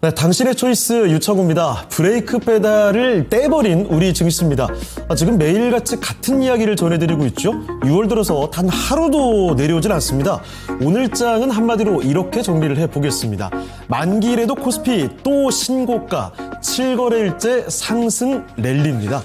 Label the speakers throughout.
Speaker 1: 네, 당신의 초이스 유창호입니다. 브레이크 페달을 떼버린 우리 증시입니다. 지금 매일같이 같은 이야기를 전해드리고 있죠. 6월 들어서 단 하루도 내려오질 않습니다. 오늘 장은 한마디로 이렇게 정리를 해보겠습니다. 만기일에도 코스피 또 신고가, 7거래일째 상승 랠리입니다.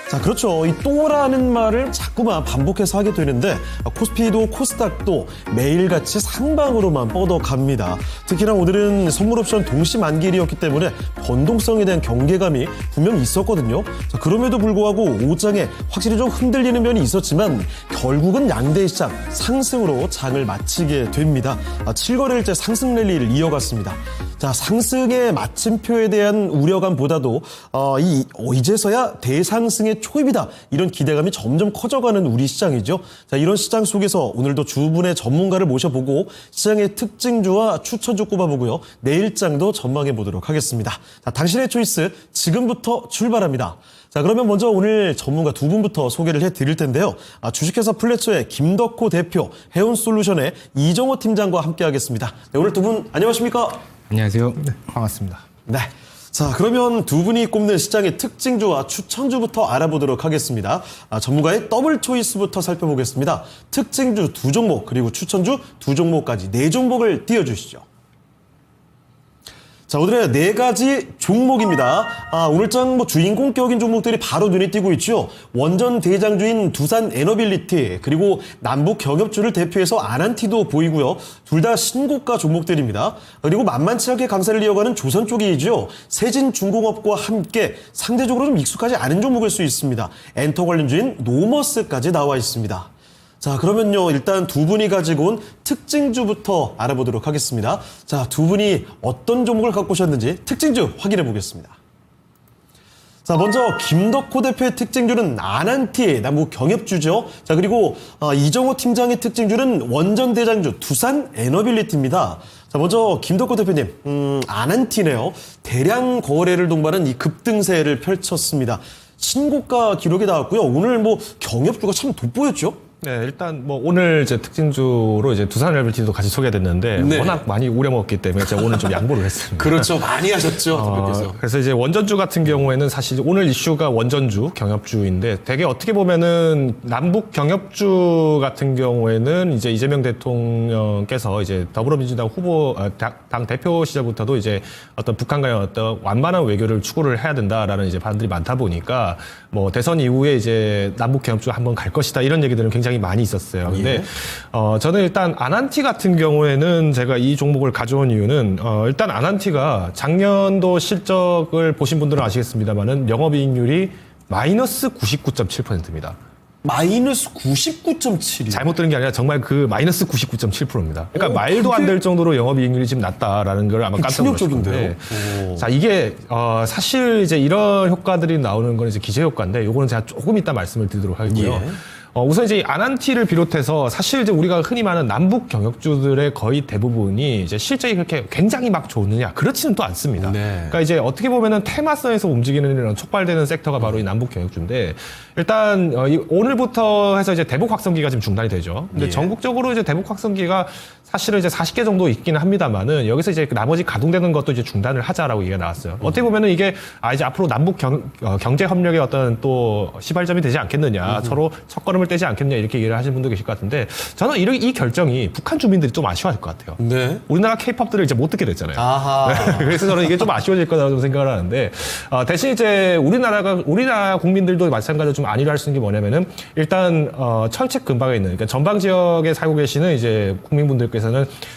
Speaker 1: 자, 그렇죠. 이 또라는 말을 자꾸만 반복해서 하게 되는데 코스피도 코스닥도 매일같이 상방으로만 뻗어갑니다. 특히나 오늘은 선물옵션 동시 만기일이었기 때문에 변동성에 대한 경계감이 분명히 있었거든요. 자, 그럼에도 불구하고 오장에 확실히 좀 흔들리는 면이 있었지만 결국은 양대 시장 상승으로 장을 마치게 됩니다. 7거래일째 상승 랠리를 이어갔습니다. 자, 상승의 마침표에 대한 우려감보다도 이제서야 대상승의 초입이다. 이런 기대감이 점점 커져가는 우리 시장이죠. 자, 이런 시장 속에서 오늘도 두 분의 전문가를 모셔보고 시장의 특징주와 추천주 꼽아보고요. 내일장도 전망해 보도록 하겠습니다. 자, 당신의 초이스 지금부터 출발합니다. 자, 그러면 먼저 오늘 전문가 두 분부터 소개를 해드릴 텐데요. 주식회사 플래처의 김덕호 대표, 해운솔루션의 이정호 팀장과 함께하겠습니다. 네, 오늘 두 분 안녕하십니까?
Speaker 2: 안녕하세요. 네, 반갑습니다.
Speaker 1: 네. 자, 그러면 두 분이 꼽는 시장의 특징주와 추천주부터 알아보도록 하겠습니다. 전문가의 더블 초이스부터 살펴보겠습니다. 특징주 두 종목, 그리고 추천주 두 종목까지 네 종목을 띄워주시죠. 자, 오늘의 네 가지 종목입니다. 오늘장 주인공격인 종목들이 바로 눈에 띄고 있죠. 원전 대장주인 두산 에너빌리티, 그리고 남북 경협주를 대표해서 아난티도 보이고요. 둘 다 신고가 종목들입니다. 그리고 만만치 않게 강세를 이어가는 조선 쪽이죠. 세진중공업과 함께 상대적으로 좀 익숙하지 않은 종목일 수 있습니다. 엔터 관련주인 노머스까지 나와 있습니다. 자, 그러면요, 일단 두 분이 가지고 온 특징주부터 알아보도록 하겠습니다. 자, 두 분이 어떤 종목을 갖고 오셨는지 특징주 확인해 보겠습니다. 자, 먼저 김덕호 대표의 특징주는 아난티, 남북 경협주죠. 자, 그리고 이정호 팀장의 특징주는 원전 대장주 두산 에너빌리티입니다. 자, 먼저 김덕호 대표님, 아난티네요. 대량 거래를 동반한 이 급등세를 펼쳤습니다. 신고가 기록이 나왔고요. 오늘 경협주가 참 돋보였죠.
Speaker 2: 네, 일단 오늘 이제 특징주로 이제 두산 에너빌리티도 같이 소개됐는데
Speaker 1: 네.
Speaker 2: 워낙 많이 우려먹었기 때문에 제가 오늘 좀 양보를 했습니다.
Speaker 1: 그렇죠. 많이 하셨죠, 대표께서.
Speaker 2: 그래서 이제 원전주 같은 경우에는 사실 오늘 이슈가 원전주, 경협주인데 되게 어떻게 보면은 남북 경협주 같은 경우에는 이제 이재명 대통령께서 이제 더불어민주당 후보 당 대표 시절부터도 이제 어떤 북한과의 어떤 완만한 외교를 추구를 해야 된다라는 이제 반들이 많다 보니까 대선 이후에 이제 남북 경협주가 한번 갈 것이다 이런 얘기들은 굉장히 많이 있었어요. 근데
Speaker 1: 예.
Speaker 2: 저는 일단 아난티 같은 경우에는 제가 이 종목을 가져온 이유는 일단 아난티가 작년도 실적을 보신 분들은 아시겠습니다만은 영업이익률이 마이너스 99.7%입니다.
Speaker 1: 마이너스 99.7이요?
Speaker 2: 잘못 들은 게 아니라 정말 그 마이너스 99.7%입니다. 그러니까 말도 안 될 정도로 영업이익률이 지금 낮다라는 걸 아마 깜짝 놀랐을 건데. 자, 이게 사실 이제 이런 효과들이 나오는 건 이제 기재 효과인데 요거는 제가 조금 이따 말씀을 드리도록 하겠고요.
Speaker 1: 예.
Speaker 2: 우선 이제 이 아난티를 비롯해서 사실 이제 우리가 흔히 말하는 남북 경협주들의 거의 대부분이 이제 실적이 그렇게 굉장히 막 좋느냐 그렇지는 또 않습니다.
Speaker 1: 네.
Speaker 2: 그러니까 이제 어떻게 보면은 테마성에서 움직이는 이런 촉발되는 섹터가 바로 이 남북 경협주인데 일단 오늘부터 해서 이제 대북 확성기가 지금 중단이 되죠. 근데
Speaker 1: 예.
Speaker 2: 전국적으로 이제 대북 확성기가 사실은 이제 40개 정도 있기는 합니다만은 여기서 이제 나머지 가동되는 것도 이제 중단을 하자라고 얘기가 나왔어요. 어떻게 보면은 이게 이제 앞으로 남북 경제 협력의 어떤 또 시발점이 되지 않겠느냐, 서로 첫걸음을 떼지 않겠느냐 이렇게 얘기를 하시는 분도 계실 것 같은데 저는 이 결정이 북한 주민들이 좀 아쉬워할 것 같아요.
Speaker 1: 네.
Speaker 2: 우리나라 케이팝들을 이제 못 듣게 됐잖아요.
Speaker 1: 아하.
Speaker 2: 네, 그래서 저는 이게 좀 아쉬워질 거라고 좀 생각을 하는데 대신 이제 우리나라 국민들도 마찬가지로 좀 안일할 수 있는 게 뭐냐면은 일단 철책 근방에 있는 그러니까 전방 지역에 살고 계시는 이제 국민분들께서는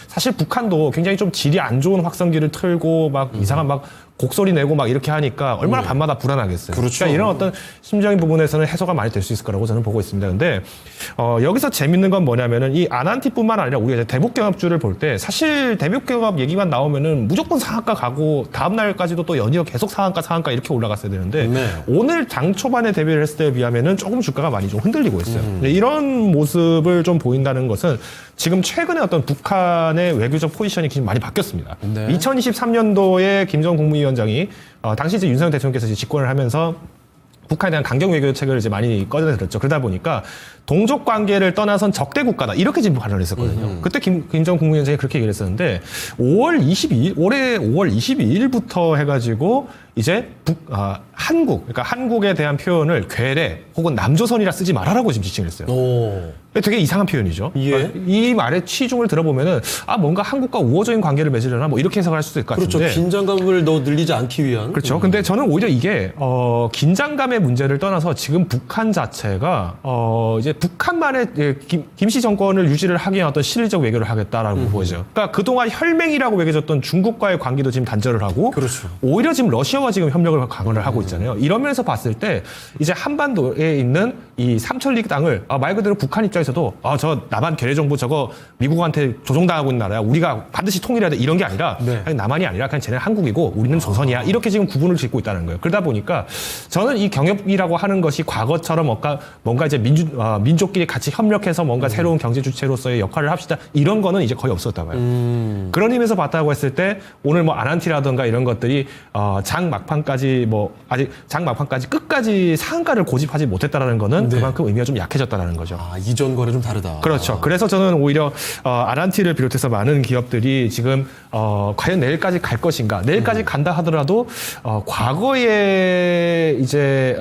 Speaker 2: 사실 북한도 굉장히 좀 질이 안 좋은 확성기를 틀고 막 이상한 막 곡소리 내고 막 이렇게 하니까 얼마나 밤마다 불안하겠어요.
Speaker 1: 그렇죠.
Speaker 2: 그러니까 이런 어떤 심적인 부분에서는 해소가 많이 될 수 있을 거라고 저는 보고 있습니다. 근데 여기서 재밌는 건 뭐냐면은 이 아난티뿐만 아니라 우리가 이제 대북 경협주를 볼 때 사실 대북 경협 얘기만 나오면은 무조건 상한가 가고 다음 날까지도 또 연이어 계속 상한가 이렇게 올라갔어야 되는데
Speaker 1: 네.
Speaker 2: 오늘 장 초반에 대비를 했을 때에 비하면은 조금 주가가 많이 좀 흔들리고 있어요. 근데 이런 모습을 좀 보인다는 것은 지금 최근에 어떤 북한의 외교적 포지션이 지금 많이 바뀌었습니다.
Speaker 1: 네.
Speaker 2: 2023년도에 김정은 국무위원장이 당시 이제 윤석열 대통령께서 이제 집권을 하면서 북한에 대한 강경 외교책을 이제 많이 꺼내들었죠. 그러다 보니까 동족 관계를 떠나선 적대 국가다 이렇게 지금 발언을 했었거든요. 그때 김정은 국무위원장이 그렇게 얘기를 했었는데 올해 5월 22일부터 해가지고 이제 한국, 그러니까 한국에 대한 표현을 괴뢰 혹은 남조선이라 쓰지 말아라고 지금 지칭을 했어요. 되게 이상한 표현이죠.
Speaker 1: 예.
Speaker 2: 그러니까 이 말의 취중을 들어보면은 뭔가 한국과 우호적인 관계를 맺으려나 뭐 이렇게 해석을 할 수도 있을 것 같은데.
Speaker 1: 그렇죠. 긴장감을 더 늘리지 않기 위한.
Speaker 2: 그렇죠. 근데 저는 오히려 이게 긴장감의 문제를 떠나서 지금 북한 자체가 이제 북한만의 김씨 정권을 유지를 하기 위한 어떤 실질적 외교를 하겠다라고 보여져요. 그러니까 그동안 혈맹이라고 매겨졌던 중국과의 관계도 지금 단절을 하고,
Speaker 1: 그렇죠.
Speaker 2: 오히려 지금 러시아와 지금 협력을 강화를 하고 있잖아요. 이런 면에서 봤을 때 이제 한반도에 있는 이 삼천리 땅을 말 그대로 북한 입장에서도 저 남한 괴뢰 정부 저거 미국한테 조종당하고 있는 나라야. 우리가 반드시 통일해야 돼. 이런 게 아니라 그냥 남한이 아니라 그냥 쟤네 한국이고 우리는 조선이야. 이렇게 지금 구분을 짓고 있다는 거예요. 그러다 보니까 저는 이 경협이라고 하는 것이 과거처럼 뭔가 이제 민족끼리 같이 협력해서 뭔가 새로운 경제 주체로서의 역할을 합시다. 이런 거는 이제 거의 없었다 봐요. 그런 의미에서 봤다고 했을 때 오늘 뭐 아난티라든가 이런 것들이 장 막판까지 아직 장 막판까지 끝까지 상한가를 고집하지 못했다라는 거는 그만큼 의미가 좀 약해졌다는 거죠.
Speaker 1: 이전과는 좀 다르다.
Speaker 2: 그렇죠. 그래서 저는 오히려 아난티를 비롯해서 많은 기업들이 지금 과연 내일까지 갈 것인가? 내일까지 간다 하더라도 과거에 이제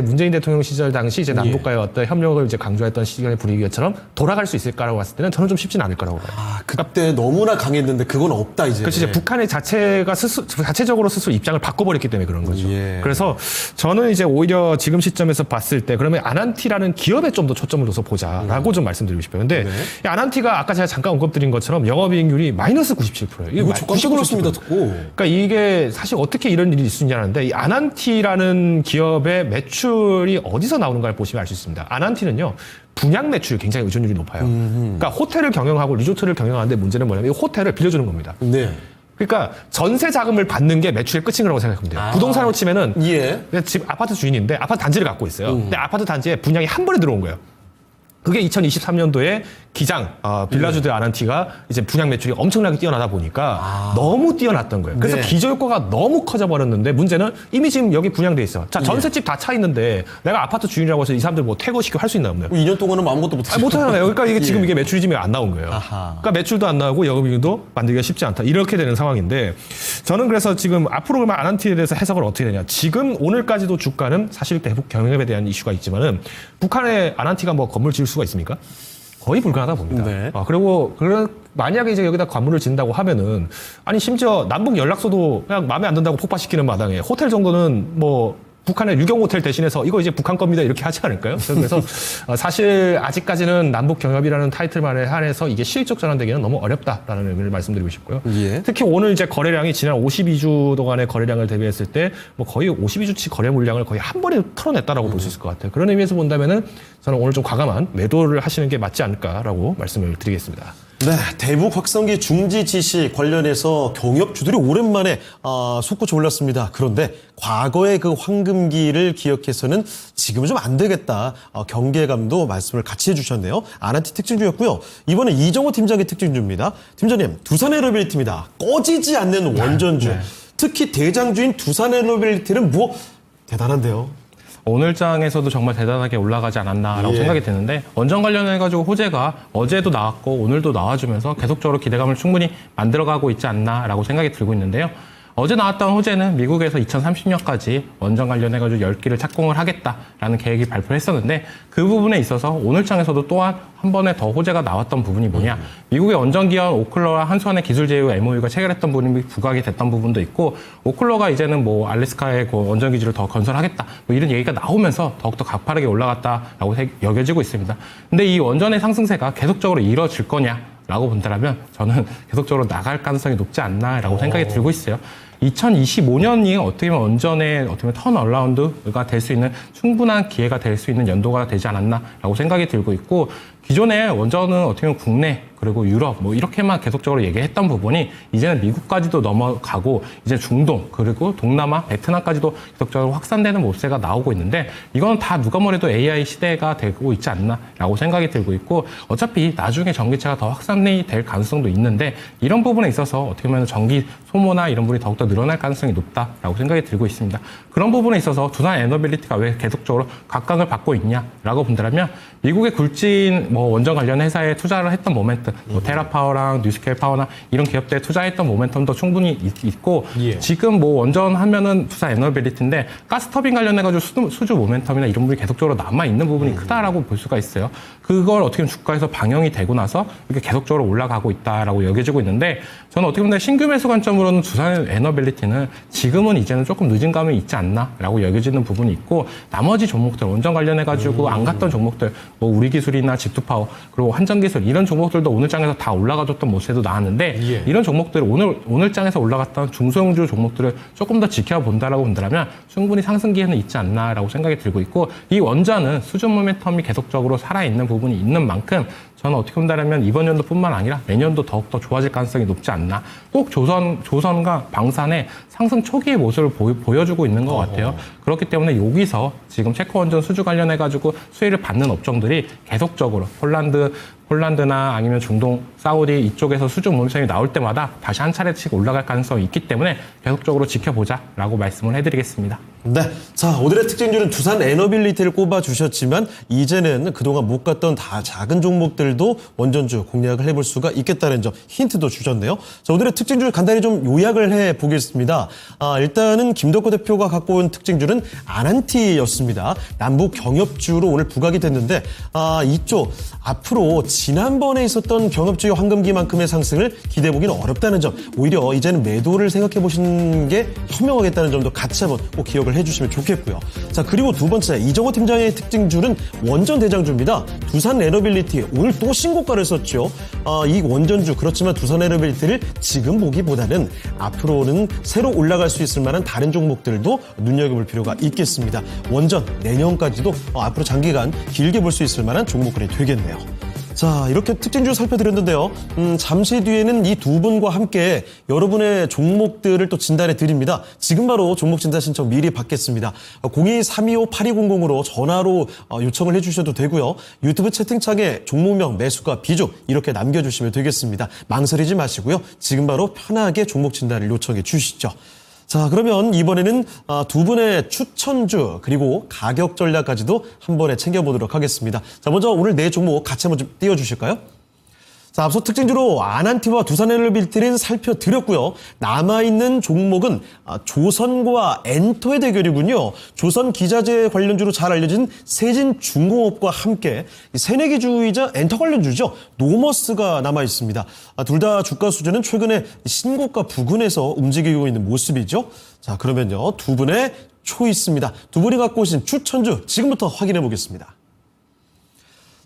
Speaker 2: 문재인 대통령 시절 당시 이제 남북과의 어떤 협력을 이제 강조했던 시간의 분위기처럼 돌아갈 수 있을까라고 봤을 때는 저는 좀 쉽지는 않을 거라고 봐요.
Speaker 1: 그때 너무나 강했는데 그건 없다 이제.
Speaker 2: 그렇죠. 이제 북한의 자체적으로 스스로 입장을 바꿔버렸기 때문에 그런 거죠. 그래서 저는 이제 오히려 지금 시점에서 봤을 때 그러면 아난티라는 기업에 좀 더 초점을 둬서 보자라고 좀 말씀드리고 싶어요. 근데 이 아난티가 아까 제가 잠깐 언급드린 것처럼 영업이익률이 마이너스 97%예요.
Speaker 1: 이거 깜짝 놀랐습니다 듣고.
Speaker 2: 그러니까 이게 사실 어떻게 이런 일이 있었냐 하는데 이 아난티라는 기업의 매출이 어디서 나오는가를 보시면 알 수 있습니다. 아난티는요. 분양 매출 굉장히 의존율이 높아요. 그러니까 호텔을 경영하고 리조트를 경영하는데 문제는 뭐냐면 이 호텔을 빌려주는 겁니다. 그러니까 전세 자금을 받는 게 매출의 끝인 거라고 생각하면 돼요. 부동산으로 치면은 집 아파트 주인인데 아파트 단지를 갖고 있어요. 근데 아파트 단지에 분양이 한 번에 들어온 거예요. 그게 2023년도에 기장 빌라주드 아난티가 이제 분양 매출이 엄청나게 뛰어나다 보니까 너무 뛰어났던 거예요. 그래서 기저효과가 너무 커져 버렸는데 문제는 이미 지금 여기 분양돼 있어. 자, 전셋집 다 차 있는데 내가 아파트 주인이라고 해서 이 사람들 뭐 퇴거시키고 할 수 있나 없나요?
Speaker 1: 2년 동안은 아무것도 못 하죠.
Speaker 2: 못 하잖아요. 그러니까 이게 지금 이게 매출이 지금 안 나온 거예요. 그러니까 매출도 안 나오고 영업이익도 만들기가 쉽지 않다. 이렇게 되는 상황인데 저는 그래서 지금 앞으로 그러면 아난티에 대해서 해석을 어떻게 되냐. 지금 오늘까지도 주가는 사실 대북 경협에 대한 이슈가 있지만은 북한의 아난티가 뭐 건물 지을 수가 있습니까? 거의 불가하다 봅니다. 그리고 만약에 이제 여기다 건물을 짓는다고 하면은 심지어 남북 연락소도 그냥 마음에 안 든다고 폭파시키는 마당에 호텔 정도는 뭐 북한의 유경 호텔 대신해서 이거 이제 북한 겁니다 이렇게 하지 않을까요? 그래서 사실 아직까지는 남북 경협이라는 타이틀만에 한해서 이게 실적 전환되기는 너무 어렵다라는 의미를 말씀드리고 싶고요. 특히 오늘 이제 거래량이 지난 52주 동안의 거래량을 대비했을 때 뭐 거의 52주치 거래 물량을 거의 한 번에 털어냈다라고 볼 수 있을 것 같아요. 그런 의미에서 본다면은 저는 오늘 좀 과감한 매도를 하시는 게 맞지 않을까라고 말씀을 드리겠습니다.
Speaker 1: 대북 확성기 중지 지시 관련해서 경협주들이 오랜만에 솟구쳐 올랐습니다. 그런데 과거의 그 황금기를 기억해서는 지금은 좀 안 되겠다. 경계감도 말씀을 같이 해주셨네요. 아난티 특징주였고요. 이번엔 이정호 팀장의 특징주입니다. 팀장님, 두산에너빌리티입니다. 꺼지지 않는 원전주. 특히 대장주인 두산에너빌리티는 대단한데요.
Speaker 3: 오늘 장에서도 정말 대단하게 올라가지 않았나라고 생각이 드는데 원전 관련해가지고 호재가 어제도 나왔고 오늘도 나와주면서 계속적으로 기대감을 충분히 만들어가고 있지 않나라고 생각이 들고 있는데요. 어제 나왔던 호재는 미국에서 2030년까지 원전 관련해가지고 10기를 착공을 하겠다라는 계획이 발표했었는데 그 부분에 있어서 오늘 장에서도 또한 한 번에 더 호재가 나왔던 부분이 뭐냐. 미국의 원전기업 오클러와 한수원의 기술 제휴 MOU가 체결했던 부분이 부각이 됐던 부분도 있고 오클러가 이제는 뭐 알래스카의 그 원전기지를 더 건설하겠다 뭐 이런 얘기가 나오면서 더욱더 가파르게 올라갔다라고 여겨지고 있습니다. 근데 이 원전의 상승세가 계속적으로 이뤄질 거냐 라고 본다면 저는 계속적으로 나갈 가능성이 높지 않나라고 생각이 들고 있어요. 2025년이 어떻게 보면 원전의 턴 어라운드가 될 수 있는 충분한 기회가 될 수 있는 연도가 되지 않았나라고 생각이 들고 있고 기존에 원전은 어떻게 보면 국내 그리고 유럽 뭐 이렇게만 계속적으로 얘기했던 부분이 이제는 미국까지도 넘어가고 이제 중동 그리고 동남아 베트남까지도 계속적으로 확산되는 모습세가 나오고 있는데 이건 다 누가 뭐래도 AI 시대가 되고 있지 않나라고 생각이 들고 있고 어차피 나중에 전기차가 더 확산이 될 가능성도 있는데 이런 부분에 있어서 어떻게 보면 전기 소모나 이런 부분이 더욱더 늘어날 가능성이 높다라고 생각이 들고 있습니다. 그런 부분에 있어서 두산 에너빌리티가 왜 계속적으로 각광을 받고 있냐라고 본다면 미국의 굴진 원전 관련 회사에 투자를 했던 모멘텀, 테라파워랑 뉴스케일 파워나 이런 기업들에 투자했던 모멘텀도 충분히 있고 지금 원전 하면은 두산 에너빌리티인데 가스터빈 관련해가지고 수주 모멘텀이나 이런 부분이 계속적으로 남아있는 부분이 크다라고 볼 수가 있어요. 그걸 어떻게 보면 주가에서 방영이 되고 나서 이렇게 계속적으로 올라가고 있다라고 여겨지고 있는데 저는 어떻게 보면 신규 매수 관점으로는 두산 에너빌리티는 지금은 이제는 조금 늦은 감이 있지 않나라고 여겨지는 부분이 있고 나머지 종목들 원전 관련해가지고 안 갔던 종목들 우리기술이나 직투파워 그리고 환전기술 이런 종목들도 오늘 장에서 다 올라가줬던 모습도 나왔는데 이런 종목들 오늘 장에서 올라갔던 중소형주 종목들을 조금 더 지켜본다라고 본다면 충분히 상승기에는 있지 않나라고 생각이 들고 있고 이 원전은 수준 모멘텀이 계속적으로 살아있는 부분이 있는 만큼 저는 어떻게 본다면 이번 연도뿐만 아니라 내년도 더욱더 좋아질 가능성이 높지 않나. 꼭 조선과 방산의 상승 초기의 모습을 보여주고 있는 것 같아요. 그렇기 때문에 여기서 지금 체코 원전 수주 관련해가지고 수혜를 받는 업종들이 계속적으로 폴란드나 아니면 중동, 사우디 이쪽에서 수주 모멘텀이 나올 때마다 다시 한 차례씩 올라갈 가능성이 있기 때문에 계속적으로 지켜보자라고 말씀을 해드리겠습니다.
Speaker 1: 네. 자, 오늘의 특징주는 두산 에너빌리티를 꼽아주셨지만 이제는 그동안 못 갔던 다 작은 종목들도 원전주 공략을 해볼 수가 있겠다는 점 힌트도 주셨네요. 자, 오늘의 특징주 간단히 좀 요약을 해보겠습니다. 일단은 김덕호 대표가 갖고 온 특징주는 아난티였습니다. 남북 경협주로 오늘 부각이 됐는데 이쪽 앞으로 지난번에 있었던 경협주의 황금기만큼의 상승을 기대해보기는 어렵다는 점 오히려 이제는 매도를 생각해 보시는 게 현명하겠다는 점도 같이 한번 꼭 기억을 해주시면 좋겠고요. 자, 그리고 두 번째 이정호 팀장의 특징주는 원전 대장주입니다. 두산 에너빌리티 오늘 또 신고가를 썼죠. 이 원전주 그렇지만 두산 에너빌리티를 지금 보기보다는 앞으로는 새로 올라갈 수 있을 만한 다른 종목들도 눈여겨볼 필요가 있겠습니다. 원전 내년까지도 앞으로 장기간 길게 볼 수 있을 만한 종목들이 되겠네요. 자, 이렇게 특징주 살펴드렸는데요. 잠시 뒤에는 이 두 분과 함께 여러분의 종목들을 또 진단해 드립니다. 지금 바로 종목 진단 신청 미리 받겠습니다. 02-325-8200으로 전화로 요청을 해주셔도 되고요. 유튜브 채팅창에 종목명, 매수가, 비중 이렇게 남겨주시면 되겠습니다. 망설이지 마시고요. 지금 바로 편하게 종목 진단을 요청해 주시죠. 자, 그러면 이번에는 두 분의 추천주 그리고 가격 전략까지도 한 번에 챙겨보도록 하겠습니다. 자, 먼저 오늘 네 종목 같이 한번 좀 띄워주실까요? 자, 앞서 특징주로 아난티와 두산에너빌리티를 살펴드렸고요. 남아있는 종목은 조선과 엔터의 대결이군요. 조선 기자재 관련주로 잘 알려진 세진중공업과 함께 새내기주이자 엔터 관련주죠. 노머스가 남아있습니다. 둘 다 주가 수준은 최근에 신고가 부근에서 움직이고 있는 모습이죠. 자, 그러면요. 두 분의 초이스입니다. 두 분이 갖고 오신 추천주 지금부터 확인해 보겠습니다.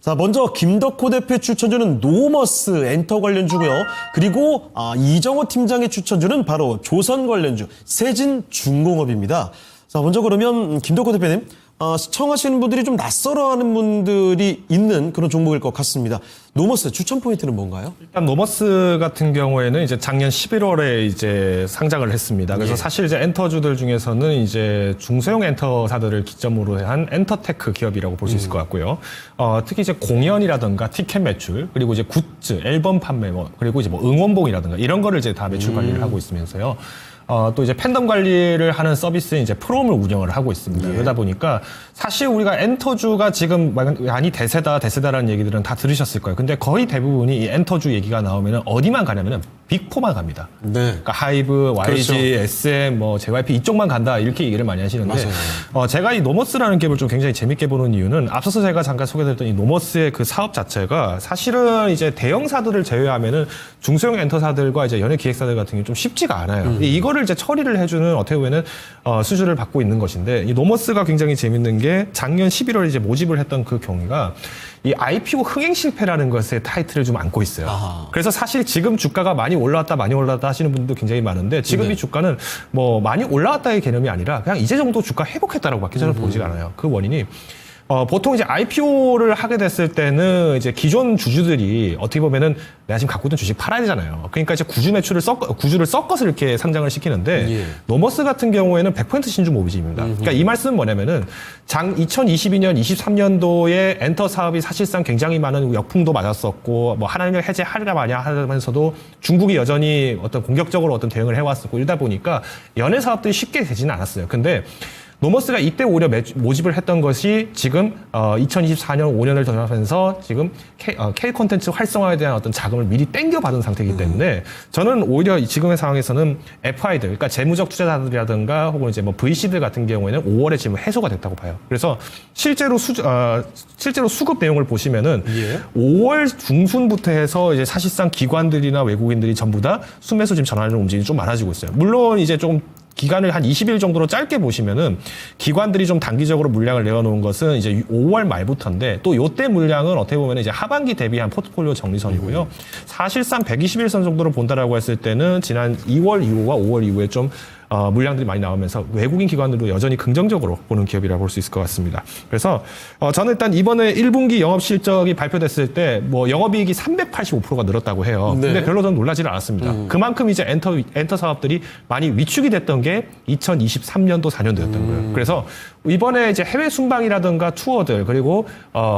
Speaker 1: 자, 먼저 김덕호 대표의 추천주는 노머스 엔터 관련주고요. 그리고 이정호 팀장의 추천주는 바로 조선 관련주 세진중공업입니다. 자, 먼저 그러면 김덕호 대표님, 시청하시는 분들이 좀 낯설어하는 분들이 있는 그런 종목일 것 같습니다. 노머스 추천 포인트는 뭔가요?
Speaker 2: 일단 노머스 같은 경우에는 이제 작년 11월에 이제 상장을 했습니다. 그래서 사실 이제 엔터주들 중에서는 이제 중소형 엔터사들을 기점으로 한 엔터테크 기업이라고 볼 수 있을 것 같고요. 특히 이제 공연이라든가 티켓 매출, 그리고 이제 굿즈, 앨범 판매, 그리고 이제 응원봉이라든가 이런 거를 이제 다 매출 관리를 하고 있으면서요. 또 이제 팬덤 관리를 하는 서비스인 이제 프롬을 운영을 하고 있습니다. 그러다 보니까 사실 우리가 엔터주가 지금 많이 대세다라는 얘기들은 다 들으셨을 거예요. 근데 거의 대부분이 이 엔터주 얘기가 나오면은 어디만 가냐면은 빅4만 갑니다.
Speaker 1: 네.
Speaker 2: 그러니까 하이브, YG, 그렇죠. SM, JYP 이쪽만 간다 이렇게 얘기를 많이 하시는데 제가 이 노머스라는 기업을 좀 굉장히 재밌게 보는 이유는 앞서서 제가 잠깐 소개드렸던 이 노머스의 그 사업 자체가 사실은 이제 대형사들을 제외하면은 중소형 엔터사들과 이제 연예 기획사들 같은 게 좀 쉽지가 않아요. 이거를 이제 처리를 해주는 어떻게 보면은 수주를 받고 있는 것인데 이 노머스가 굉장히 재밌는 게 작년 11월에 이제 모집을 했던 그 경위가 이 IPO 흥행 실패라는 것에 타이틀을 좀 안고 있어요. 그래서 사실 지금 주가가 많이 올라왔다 하시는 분들도 굉장히 많은데 지금 이 주가는 많이 올라왔다의 개념이 아니라 그냥 이제 정도 주가 회복했다라고 밖에 저는 보지가 않아요. 그 원인이 보통 이제 IPO를 하게 됐을 때는 이제 기존 주주들이 어떻게 보면은 내가 지금 갖고 있는 주식 팔아야 되잖아요. 그러니까 이제 구주를 섞어서 이렇게 상장을 시키는데
Speaker 1: 예.
Speaker 2: 노머스 같은 경우에는 100% 신주 모비지입니다. 그러니까 이 말씀은 뭐냐면은 2022년, 23년도에 엔터 사업이 사실상 굉장히 많은 역풍도 맞았었고 뭐 하나님을 해제하리라 마냐 하면서도 중국이 여전히 어떤 공격적으로 어떤 대응을 해왔었고 이러다 보니까 연예 사업들이 쉽게 되지는 않았어요. 근데 노머스가 이때 오히려 모집을 했던 것이 지금 2024년 5년을 돌아가면서 지금 K 콘텐츠 활성화에 대한 어떤 자금을 미리 땡겨받은 상태이기 때문에 저는 오히려 지금의 상황에서는 FI들, 그러니까 재무적 투자자들이라든가 혹은 이제 뭐 VC들 같은 경우에는 5월에 지금 해소가 됐다고 봐요. 그래서 실제로 수급 내용을 보시면은
Speaker 1: 예.
Speaker 2: 5월 중순부터 해서 이제 사실상 기관들이나 외국인들이 전부 다 순매수 지금 전환하는 움직임이 좀 많아지고 있어요. 물론 이제 좀 기간을 한 20일 정도로 짧게 보시면은 기관들이 좀 단기적으로 물량을 내어놓은 것은 이제 5월 말부터인데 또 요때 물량은 어떻게 보면 이제 하반기 대비한 포트폴리오 정리선이고요. 사실상 121선 정도를 본다라고 했을 때는 지난 2월 이후와 5월 이후에 좀 물량들이 많이 나오면서 외국인 기관들도 여전히 긍정적으로 보는 기업이라고 볼 수 있을 것 같습니다. 그래서 저는 일단 이번에 1분기 영업 실적이 발표됐을 때 뭐 영업이익이 385%가 늘었다고 해요.
Speaker 1: 네.
Speaker 2: 근데 별로 저는 놀라지는 않았습니다. 그만큼 이제 엔터 사업들이 많이 위축이 됐던 게 2023년도 4년도였던 거예요. 그래서 이번에 이제 해외 순방이라든가 투어들 그리고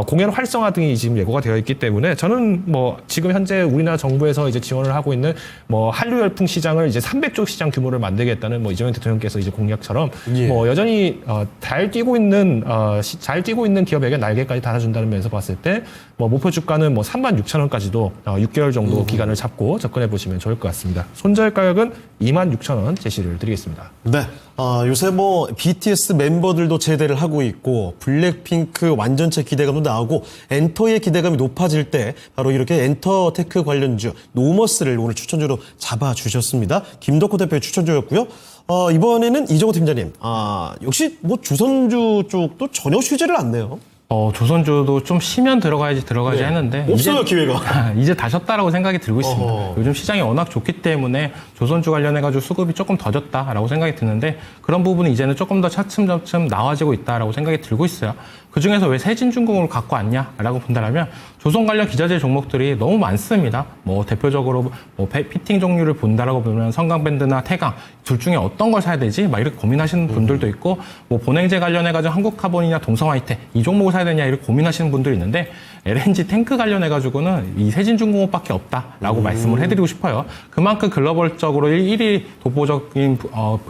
Speaker 2: 공연 활성화 등이 지금 예고가 되어 있기 때문에 저는 뭐 지금 현재 우리나라 정부에서 이제 지원을 하고 있는 뭐 한류 열풍 시장을 이제 300조 시장 규모를 만들겠다는 뭐 이재명 대통령께서 이제 공약처럼
Speaker 1: 예.
Speaker 2: 뭐 여전히 잘 뛰고 있는 기업에게 날개까지 달아준다는 면에서 봤을 때 뭐 목표 주가는 뭐 36,000원까지도 6개월 정도 기간을 잡고 접근해 보시면 좋을 것 같습니다. 손절 가격은 26,000원 제시를 드리겠습니다.
Speaker 1: 네. 요새 뭐 BTS 멤버들도 제대를 하고 있고 블랙핑크 완전체 기대감도 나오고 엔터의 기대감이 높아질 때 바로 이렇게 엔터테크 관련주 노머스를 오늘 추천주로 잡아주셨습니다. 김덕호 대표의 추천주였고요. 이번에는 이정호 팀장님. 역시 뭐 주선주 쪽도 전혀 쉬지를 않네요.
Speaker 3: 조선주도 좀 쉬면 들어가지
Speaker 1: 네.
Speaker 3: 했는데
Speaker 1: 없어요, 기회가.
Speaker 3: 이제 다 쉬었다라고 생각이 들고 있습니다.
Speaker 1: 어허.
Speaker 3: 요즘 시장이 워낙 좋기 때문에 조선주 관련해가지고 수급이 조금 더 졌다라고 생각이 드는데 그런 부분이 이제는 조금 더 차츰차츰 나와지고 있다라고 생각이 들고 있어요. 그중에서 왜 세진중공을 갖고 왔냐라고 본다면 조선 관련 기자재 종목들이 너무 많습니다. 뭐 대표적으로 뭐 피팅 종류를 본다라고 보면 성강밴드나 태강 둘 중에 어떤 걸 사야 되지? 막 이렇게 고민하시는 분들도 있고 뭐 본행제 관련해가지고 한국카본이나 동성화이텍 이 종목을 사야 되냐 이렇게 고민하시는 분들이 있는데 LNG 탱크 관련해가지고는 이 세진중공업밖에 없다라고 말씀을 해드리고 싶어요. 그만큼 글로벌적으로 1위 독보적인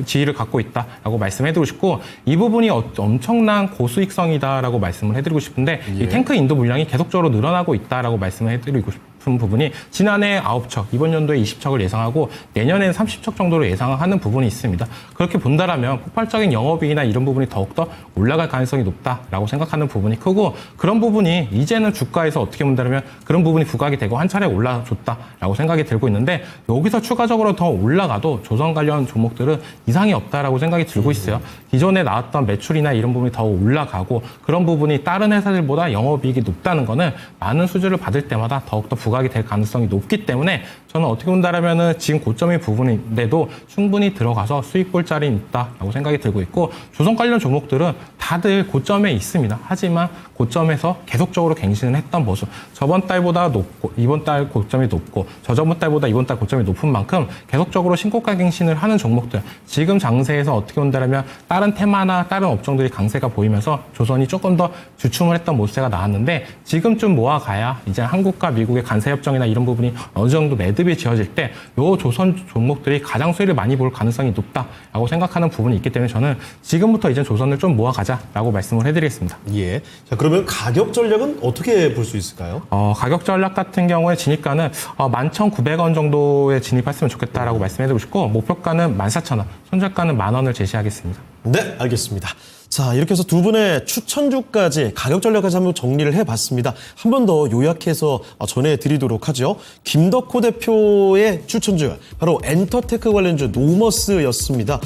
Speaker 3: 지위를 갖고 있다라고 말씀해드리고 싶고 이 부분이 엄청난 고수익성이다라고 말씀을 해드리고 싶은데 이 탱크 인도 물량이 계속적으로 늘어나고 있다라고 말씀을 해드리고 싶습니다. 부분이 지난해 9척, 이번 연도에 20척을 예상하고 내년에는 30척 정도로 예상하는 부분이 있습니다. 그렇게 본다라면 폭발적인 영업이익이나 이런 부분이 더욱더 올라갈 가능성이 높다라고 생각하는 부분이 크고 그런 부분이 이제는 주가에서 어떻게 본다면 그런 부분이 부각이 되고 한 차례 올라줬다라고 생각이 들고 있는데 여기서 추가적으로 더 올라가도 조선 관련 종목들은 이상이 없다라고 생각이 들고 있어요. 기존에 나왔던 매출이나 이런 부분이 더 올라가고 그런 부분이 다른 회사들보다 영업이익이 높다는 거는 많은 수주를 받을 때마다 더욱더 부각이 될 가능성이 높기 때문에 저는 어떻게 본다라면은 지금 고점의 부분인데도 충분히 들어가서 수익 볼 자리는 있다라고 생각이 들고 있고 조선 관련 종목들은 다들 고점에 있습니다. 하지만 고점에서 계속적으로 갱신을 했던 모습 저번 달보다 높고 이번 달 고점이 높고 저저번 달보다 이번 달 고점이 높은 만큼 계속적으로 신고가 갱신을 하는 종목들 지금 장세에서 어떻게 본다라면 다른 테마나 다른 업종들이 강세가 보이면서 조선이 조금 더 주춤을 했던 모습가 나왔는데 지금쯤 모아가야 이제 한국과 미국의 관세협정이나 이런 부분이 어느 정도 매듭이 지어질 때 요 조선 종목들이 가장 수혜를 많이 볼 가능성이 높다라고 생각하는 부분이 있기 때문에 저는 지금부터 이제 조선을 좀 모아가자라고 말씀을 해드리겠습니다.
Speaker 1: 예. 자, 그러면 가격 전략은 어떻게 볼 수 있을까요?
Speaker 3: 가격 전략 같은 경우에 진입가는 11,900원 정도에 진입했으면 좋겠다라고 말씀해드리고 싶고 목표가는 14,000원, 손절가는 10,000원을 제시하겠습니다.
Speaker 1: 네, 알겠습니다. 자, 이렇게 해서 두 분의 추천주까지 가격 전략까지 한번 정리를 해봤습니다. 한 번 더 요약해서 전해드리도록 하죠. 김덕호 대표의 추천주 바로 엔터테크 관련주 노머스였습니다.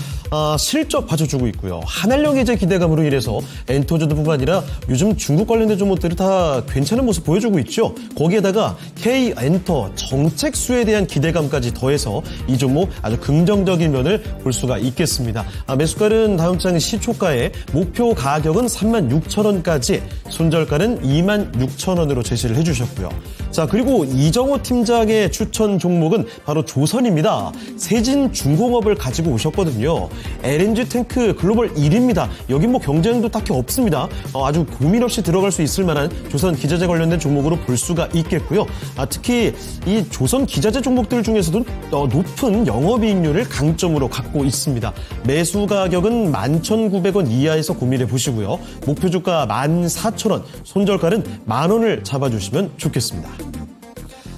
Speaker 1: 실적 봐줘주고 있고요. 한알령 해제 기대감으로 인해서 엔터주뿐만 아니라 요즘 중국 관련된 종목들이 다 괜찮은 모습 보여주고 있죠. 거기에다가 K엔터 정책 수에 대한 기대감까지 더해서 이 종목 아주 긍정적인 면을 볼 수가 있겠습니다. 매수가는 다음 장 시초가에 목표 가격은 36,000원까지, 손절가는 26,000원으로 제시를 해주셨고요. 자, 그리고 이정호 팀장의 추천 종목은 바로 조선입니다. 세진 중공업을 가지고 오셨거든요. LNG 탱크 글로벌 1위입니다. 여기 뭐 경쟁도 딱히 없습니다. 아주 고민 없이 들어갈 수 있을 만한 조선 기자재 관련된 종목으로 볼 수가 있겠고요. 특히 이 조선 기자재 종목들 중에서도 높은 영업이익률을 강점으로 갖고 있습니다. 매수 가격은 11,900원 이하에서 고민해 보시고요. 목표 주가 14,000원, 손절가는 10,000원을 잡아주시면 좋겠습니다.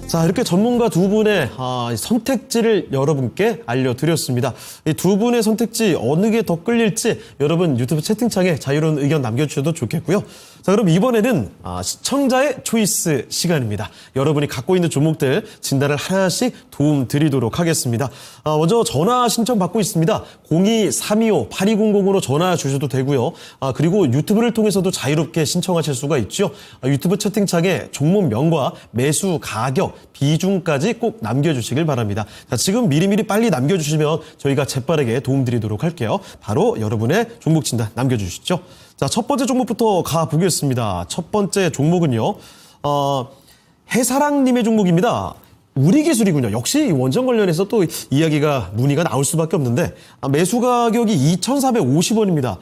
Speaker 1: 자, 이렇게 전문가 두 분의 선택지를 여러분께 알려드렸습니다. 이 두 분의 선택지 어느 게 더 끌릴지 여러분 유튜브 채팅창에 자유로운 의견 남겨주셔도 좋겠고요. 자, 그럼 이번에는 시청자의 초이스 시간입니다. 여러분이 갖고 있는 종목들 진단을 하나씩 도움 드리도록 하겠습니다. 먼저 전화 신청 받고 있습니다. 02-325-8200으로 전화 주셔도 되고요. 그리고 유튜브를 통해서도 자유롭게 신청하실 수가 있죠. 유튜브 채팅창에 종목명과 매수 가격, 비중까지 꼭 남겨주시길 바랍니다. 자, 지금 미리미리 빨리 남겨주시면 저희가 재빠르게 도움드리도록 할게요. 바로 여러분의 종목 진단 남겨주시죠. 자, 첫 번째 종목부터 가보겠습니다. 첫 번째 종목은요, 해사랑님의 종목입니다. 우리기술이군요. 역시 원전 관련해서 또 이야기가 문의가 나올 수밖에 없는데, 매수 가격이 2,450원입니다.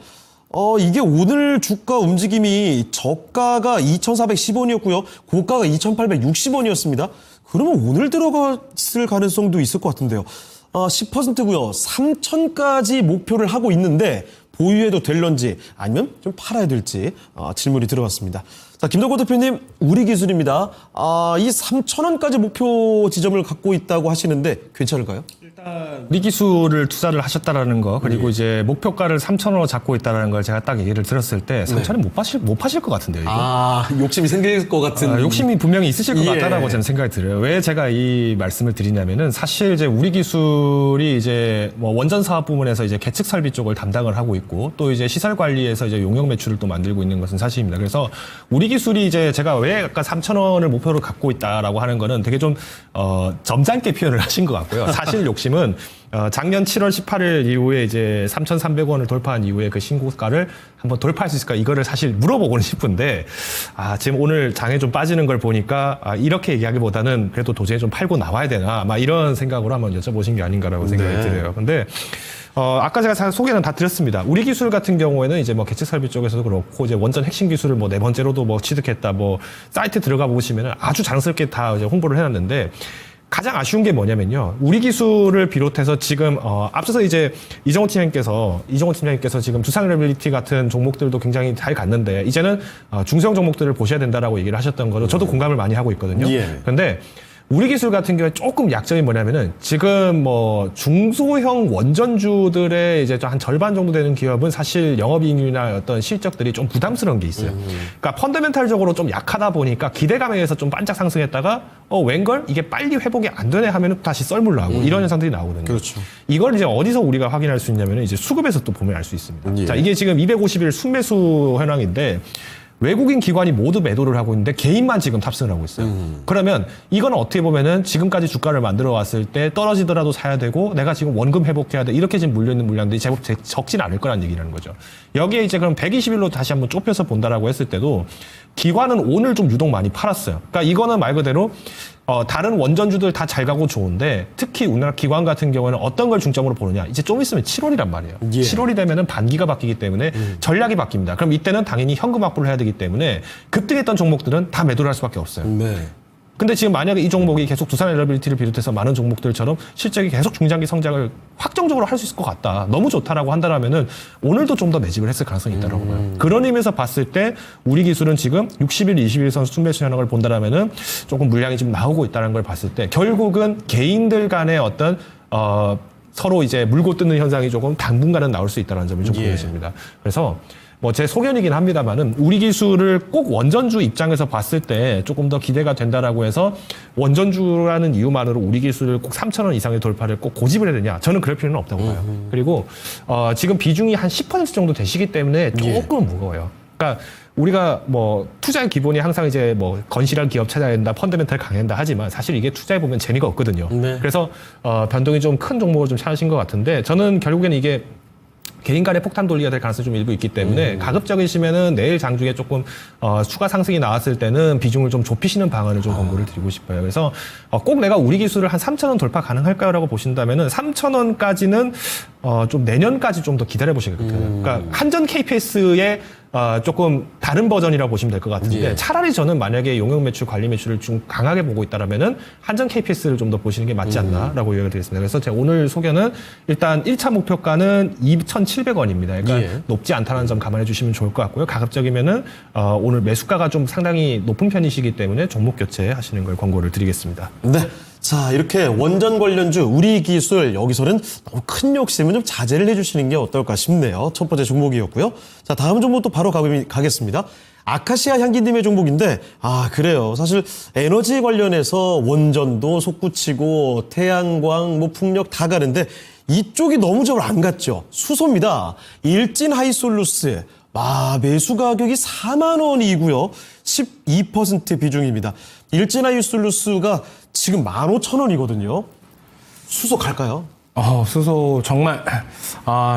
Speaker 1: 이게 오늘 주가 움직임이 저가가 2,410원이었고요. 고가가 2,860원이었습니다. 그러면 오늘 들어갔을 가능성도 있을 것 같은데요. 10%고요. 3,000까지 목표를 하고 있는데 보유해도 될런지 아니면 좀 팔아야 될지 질문이 들어왔습니다. 자, 김덕호 대표님, 우리기술입니다. 이 3,000원까지 목표 지점을 갖고 있다고 하시는데 괜찮을까요?
Speaker 2: 우리 기술을 투자를 하셨다라는 거, 그리고 이제 목표가를 3,000원으로 잡고 있다라는 걸 제가 딱 얘기를 들었을 때 3,000원 못 파실 것 같은데요, 이거.
Speaker 1: 욕심이 생길 것 같은.
Speaker 2: 욕심이 분명히 있으실 것
Speaker 1: 예.
Speaker 2: 같다라고 저는 생각이 들어요. 왜 제가 이 말씀을 드리냐면은 사실 이제 우리 기술이 이제 뭐 원전 사업 부문에서 이제 계측 설비 쪽을 담당을 하고 있고, 또 이제 시설 관리에서 이제 용역 매출을 또 만들고 있는 것은 사실입니다. 그래서 우리 기술이 이제 제가 왜 아까 3,000원을 목표로 갖고 있다라고 하는 거는 되게 좀 점잖게 표현을 하신 것 같고요. 사실 욕심은 작년 7월 18일 이후에 이제 3,300원을 돌파한 이후에 그 신고가를 한번 돌파할 수 있을까, 이거를 사실 물어보고는 싶은데, 지금 오늘 장에 좀 빠지는 걸 보니까 이렇게 얘기하기보다는 그래도 도저히 좀 팔고 나와야 되나, 막 이런 생각으로 한번 여쭤보신 게 아닌가라고 생각이 들어요. 근데 아까 제가 소개는 다 드렸습니다. 우리 기술 같은 경우에는 이제 뭐 계측 설비 쪽에서도 그렇고, 이제 원전 핵심 기술을 뭐 네 번째로도 뭐 취득했다, 뭐 사이트 들어가 보시면은 아주 자랑스럽게 다 이제 홍보를 해놨는데, 가장 아쉬운 게 뭐냐면요. 우리 기술을 비롯해서 지금 앞서서 이제 이정호 팀장님께서 지금 두산 레빌리티 같은 종목들도 굉장히 잘 갔는데, 이제는 중소형 종목들을 보셔야 된다라고 얘기를 하셨던 거로 저도 공감을 많이 하고 있거든요. 그런데 우리 기술 같은 경우에 조금 약점이 뭐냐면은, 지금 뭐 중소형 원전주들의 이제 한 절반 정도 되는 기업은 사실 영업이익률이나 어떤 실적들이 좀 부담스러운 게 있어요. 그러니까 펀더멘탈적으로 좀 약하다 보니까 기대감에 의해서 좀 반짝 상승했다가 웬걸 이게 빨리 회복이 안 되네 하면은 다시 썰물 나오고 이런 현상들이 나오거든요.
Speaker 1: 그렇죠.
Speaker 2: 이걸 이제 어디서 우리가 확인할 수 있냐면은 이제 수급에서 또 보면 알 수 있습니다. 자, 이게 지금 250일 순매수 현황인데, 외국인 기관이 모두 매도를 하고 있는데 개인만 지금 탑승을 하고 있어요. 그러면 이거는 어떻게 보면은 지금까지 주가를 만들어 왔을 때 떨어지더라도 사야 되고, 내가 지금 원금 회복해야 돼, 이렇게 지금 물려있는 물량들이 제법 적진 않을 거란 얘기라는 거죠. 여기에 이제 그럼 120일로 다시 한번 좁혀서 본다라고 했을 때도 기관은 오늘 좀 유독 많이 팔았어요. 그러니까 이거는 말 그대로 다른 원전주들 다 잘 가고 좋은데, 특히 우리나라 기관 같은 경우는 어떤 걸 중점으로 보느냐. 이제 좀 있으면 7월이란 말이에요. 7월이 되면은 반기가 바뀌기 때문에 전략이 바뀝니다. 그럼 이때는 당연히 현금 확보를 해야 되기 때문에 급등했던 종목들은 다 매도를 할 수밖에 없어요. 근데 지금 만약에 이 종목이 계속 두산 엘러빌리티를 비롯해서 많은 종목들처럼 실적이 계속 중장기 성장을 확정적으로 할 수 있을 것 같다, 너무 좋다라고 한다라면은 오늘도 좀 더 매집을 했을 가능성이 있다라고 봐요. 그런 의미에서 봤을 때 우리 기술은 지금 60일, 20일선 순매수 현황을 본다라면은 조금 물량이 좀 나오고 있다는 걸 봤을 때, 결국은 개인들 간의 어떤 서로 이제 물고 뜯는 현상이 조금 당분간은 나올 수 있다는 점이 좀 보여집니다. 그래서 뭐 제 소견이긴 합니다만은, 우리 기술을 꼭 원전주 입장에서 봤을 때 조금 더 기대가 된다라고 해서 원전주라는 이유만으로 우리 기술을 꼭 3,000원 이상의 돌파를 꼭 고집을 해야 되냐, 저는 그럴 필요는 없다고 봐요. 그리고 지금 비중이 한 10% 정도 되시기 때문에 조금 무거워요. 그러니까 우리가 뭐 투자의 기본이 항상 이제 뭐 건실한 기업 찾아야 된다, 펀더멘탈 강해야 된다 하지만, 사실 이게 투자해 보면 재미가 없거든요. 그래서 변동이 좀 큰 종목을 좀 찾으신 것 같은데, 저는 결국에는 이게 개인 간의 폭탄 돌리가 될 가능성이 좀 일부 있기 때문에 가급적이시면은 내일 장중에 조금 추가 상승이 나왔을 때는 비중을 좀 좁히시는 방안을 좀 권고를 드리고 싶어요. 그래서 꼭 내가 우리 기술을 한 3,000원 돌파 가능할까요라고 보신다면은 3,000원까지는 좀 내년까지 좀 더 기다려 보시길 같아요. 그러니까 한전 KPS의 조금 다른 버전이라고 보시면 될 것 같은데 차라리 저는 만약에 용역 매출, 관리 매출을 좀 강하게 보고 있다라면은 한전 KPS를 좀 더 보시는 게 맞지 않나라고 이야기를 드리겠습니다. 그래서 제가 오늘 소견은 일단 1차 목표가는 2,700원입니다. 그러니까 높지 않다는 점 감안해 주시면 좋을 것 같고요. 가급적이면은 오늘 매수가가 좀 상당히 높은 편이시기 때문에 종목 교체하시는 걸 권고를 드리겠습니다.
Speaker 1: 네. 자, 이렇게 원전 관련주 우리 기술 여기서는 너무 큰 욕심은 좀 자제를 해주시는 게 어떨까 싶네요. 첫 번째 종목이었고요. 자, 다음 종목도 바로 가겠습니다. 아카시아 향기님의 종목인데, 그래요. 사실 에너지 관련해서 원전도 솟구치고 태양광, 뭐 풍력 다 가는데 이쪽이 너무 잘 안 갔죠. 수소입니다. 일진 하이솔루스. 매수 가격이 4만 원이고요. 12% 비중입니다. 일진 하이솔루스가 지금 15,000원이거든요. 수소 갈까요?
Speaker 3: 수소 정말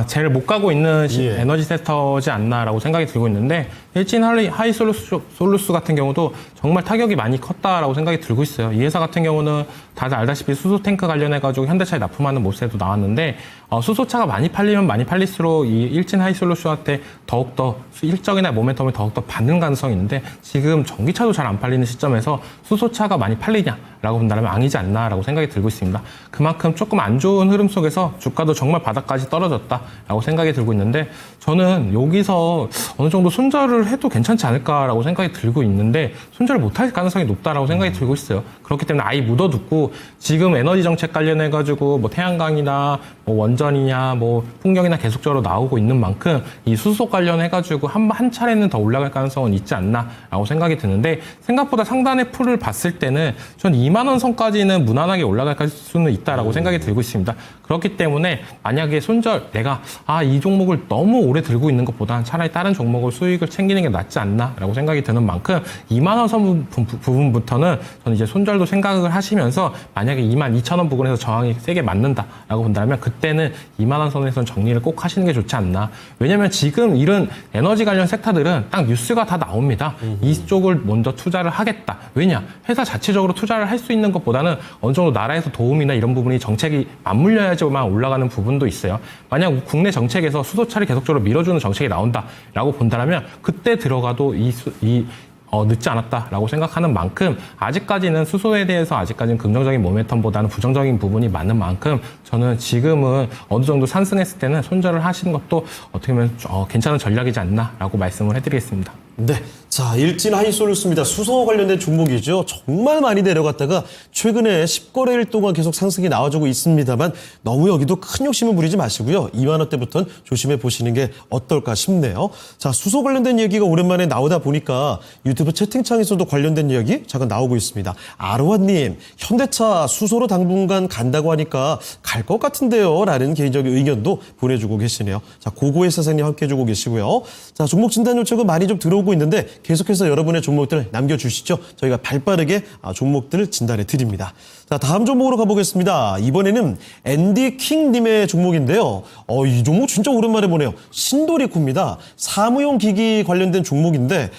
Speaker 3: 제일 못 가고 있는 에너지 섹터지 않나라고 생각이 들고 있는데 일진 하이솔루스 같은 경우도 정말 타격이 많이 컸다라고 생각이 들고 있어요. 이 회사 같은 경우는 다들 알다시피 수소 탱크 관련해가지고 현대차에 납품하는 모습도 나왔는데 수소차가 많이 팔리면 많이 팔릴수록 이 일진 하이솔루스한테 더욱더 일정이나 모멘텀을 더욱더 받는 가능성이 있는데 지금 전기차도 잘 안 팔리는 시점에서 수소차가 많이 팔리냐라고 본다면 아니지 않나라고 생각이 들고 있습니다. 그만큼 조금 안 좋은 흐름 속에서 주가도 정말 바닥까지 떨어졌다라고 생각이 들고 있는데 저는 여기서 어느 정도 손절을 해도 괜찮지 않을까라고 생각이 들고 있는데 손절을 못할 가능성이 높다라고 생각이 들고 있어요. 그렇기 때문에 아예 묻어두고 지금 에너지 정책 관련해가지고 뭐 태양광이나 뭐 원전이냐 뭐 풍력이나 계속적으로 나오고 있는 만큼 이 수소 관련해가지고 한 차례는 더 올라갈 가능성은 있지 않나라고 생각이 드는데 생각보다 상단의 풀을 봤을 때는 전 2만 원 선까지는 무난하게 올라갈 수는 있다라고 생각이 들고 있습니다. 그렇기 때문에 만약에 손절 내가 이 종목을 너무 오래 들고 있는 것보다는 차라리 다른 종목을 수익을 챙기는 게 낫지 않나라고 생각이 드는 만큼 2만 원 선 부분부터는 저는 이제 손절도 생각을 하시면서 만약에 22,000원 부근에서 저항이 세게 맞는다라고 본다면 그때는 2만 원 선에서 정리를 꼭 하시는 게 좋지 않나. 왜냐면 지금 이런 에너지 관련 섹터들은 딱 뉴스가 다 나옵니다. 이쪽을 먼저 투자를 하겠다. 왜냐? 회사 자체적으로 투자를 할 수 있는 것보다는 어느 정도 나라에서 도움이나 이런 부분이 정책이 맞물려야지만 올라가는 부분도 있어요. 만약 국내 정책에서 수소차를 계속적으로 밀어주는 정책이 나온다라고 본다면 그때 들어가도 늦지 않았다라고 생각하는 만큼 아직까지는 수소에 대해서 아직까지는 긍정적인 모멘텀보다는 부정적인 부분이 많은 만큼 저는 지금은 어느 정도 상승했을 때는 손절을 하시는 것도 어떻게 보면 괜찮은 전략이지 않나라고 말씀을 해드리겠습니다.
Speaker 1: 네. 자, 일진 하이솔루스입니다. 수소 관련된 종목이죠. 정말 많이 내려갔다가 최근에 10거래일 동안 계속 상승이 나와주고 있습니다만 너무 여기도 큰 욕심을 부리지 마시고요. 2만 원대부터는 조심해 보시는 게 어떨까 싶네요. 자, 수소 관련된 얘기가 오랜만에 나오다 보니까 유튜브 채팅창에서도 관련된 이야기 잠깐 나오고 있습니다. 아로하님, 현대차 수소로 당분간 간다고 하니까 갈 것 같은데요. 라는 개인적인 의견도 보내주고 계시네요. 자, 고고의 사장님 함께 해주고 계시고요. 자, 종목 진단 요청은 많이 좀 들어오고 있는데 계속해서 여러분의 종목들 남겨주시죠. 저희가 발빠르게 종목들을 진단해 드립니다. 자, 다음 종목으로 가보겠습니다. 이번에는 앤디킹님의 종목인데요. 이 종목 진짜 오랜만에 보네요. 신도리코입니다. 사무용 기기 관련된 종목인데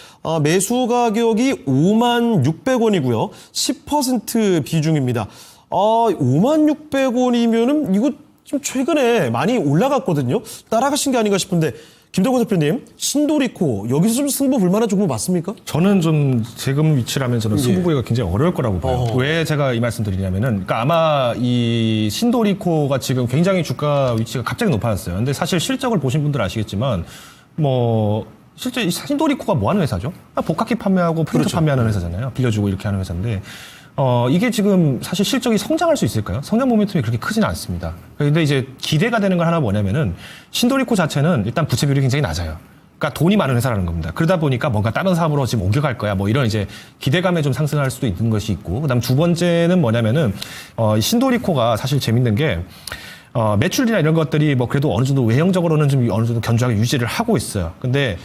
Speaker 1: 매수 가격이 56,600원이고요. 10% 비중입니다. 56,600원이면은 이거 좀 최근에 많이 올라갔거든요. 따라가신 게 아닌가 싶은데 김동건 대표님, 신도리코 여기서 좀 승부 볼만한 종목 맞습니까?
Speaker 2: 저는 좀 지금 위치라면 저는 승부 보기가 굉장히 어려울 거라고 봐요. 왜 제가 이 말씀 드리냐면은, 그러니까 아마 이 신도리코가 지금 굉장히 주가 위치가 갑자기 높아졌어요. 근데 사실 실적을 보신 분들 아시겠지만, 실제 신도리코가 뭐 하는 회사죠? 복합기 판매하고 프린터 판매하는 회사잖아요. 빌려주고 이렇게 하는 회사인데, 이게 지금 사실 실적이 성장할 수 있을까요? 성장 모멘텀이 그렇게 크지는 않습니다. 근데 이제 기대가 되는 걸 하나 뭐냐면은 신도리코 자체는 일단 부채 비율이 굉장히 낮아요. 그러니까 돈이 많은 회사라는 겁니다. 그러다 보니까 뭔가 다른 사업으로 지금 옮겨갈 거야. 뭐 이런 이제 기대감에 좀 상승할 수도 있는 것이 있고, 그다음 두 번째는 뭐냐면은 신도리코가 사실 재밌는 게 매출이나 이런 것들이 뭐 그래도 어느 정도 외형적으로는 좀 어느 정도 견조하게 유지를 하고 있어요. 근데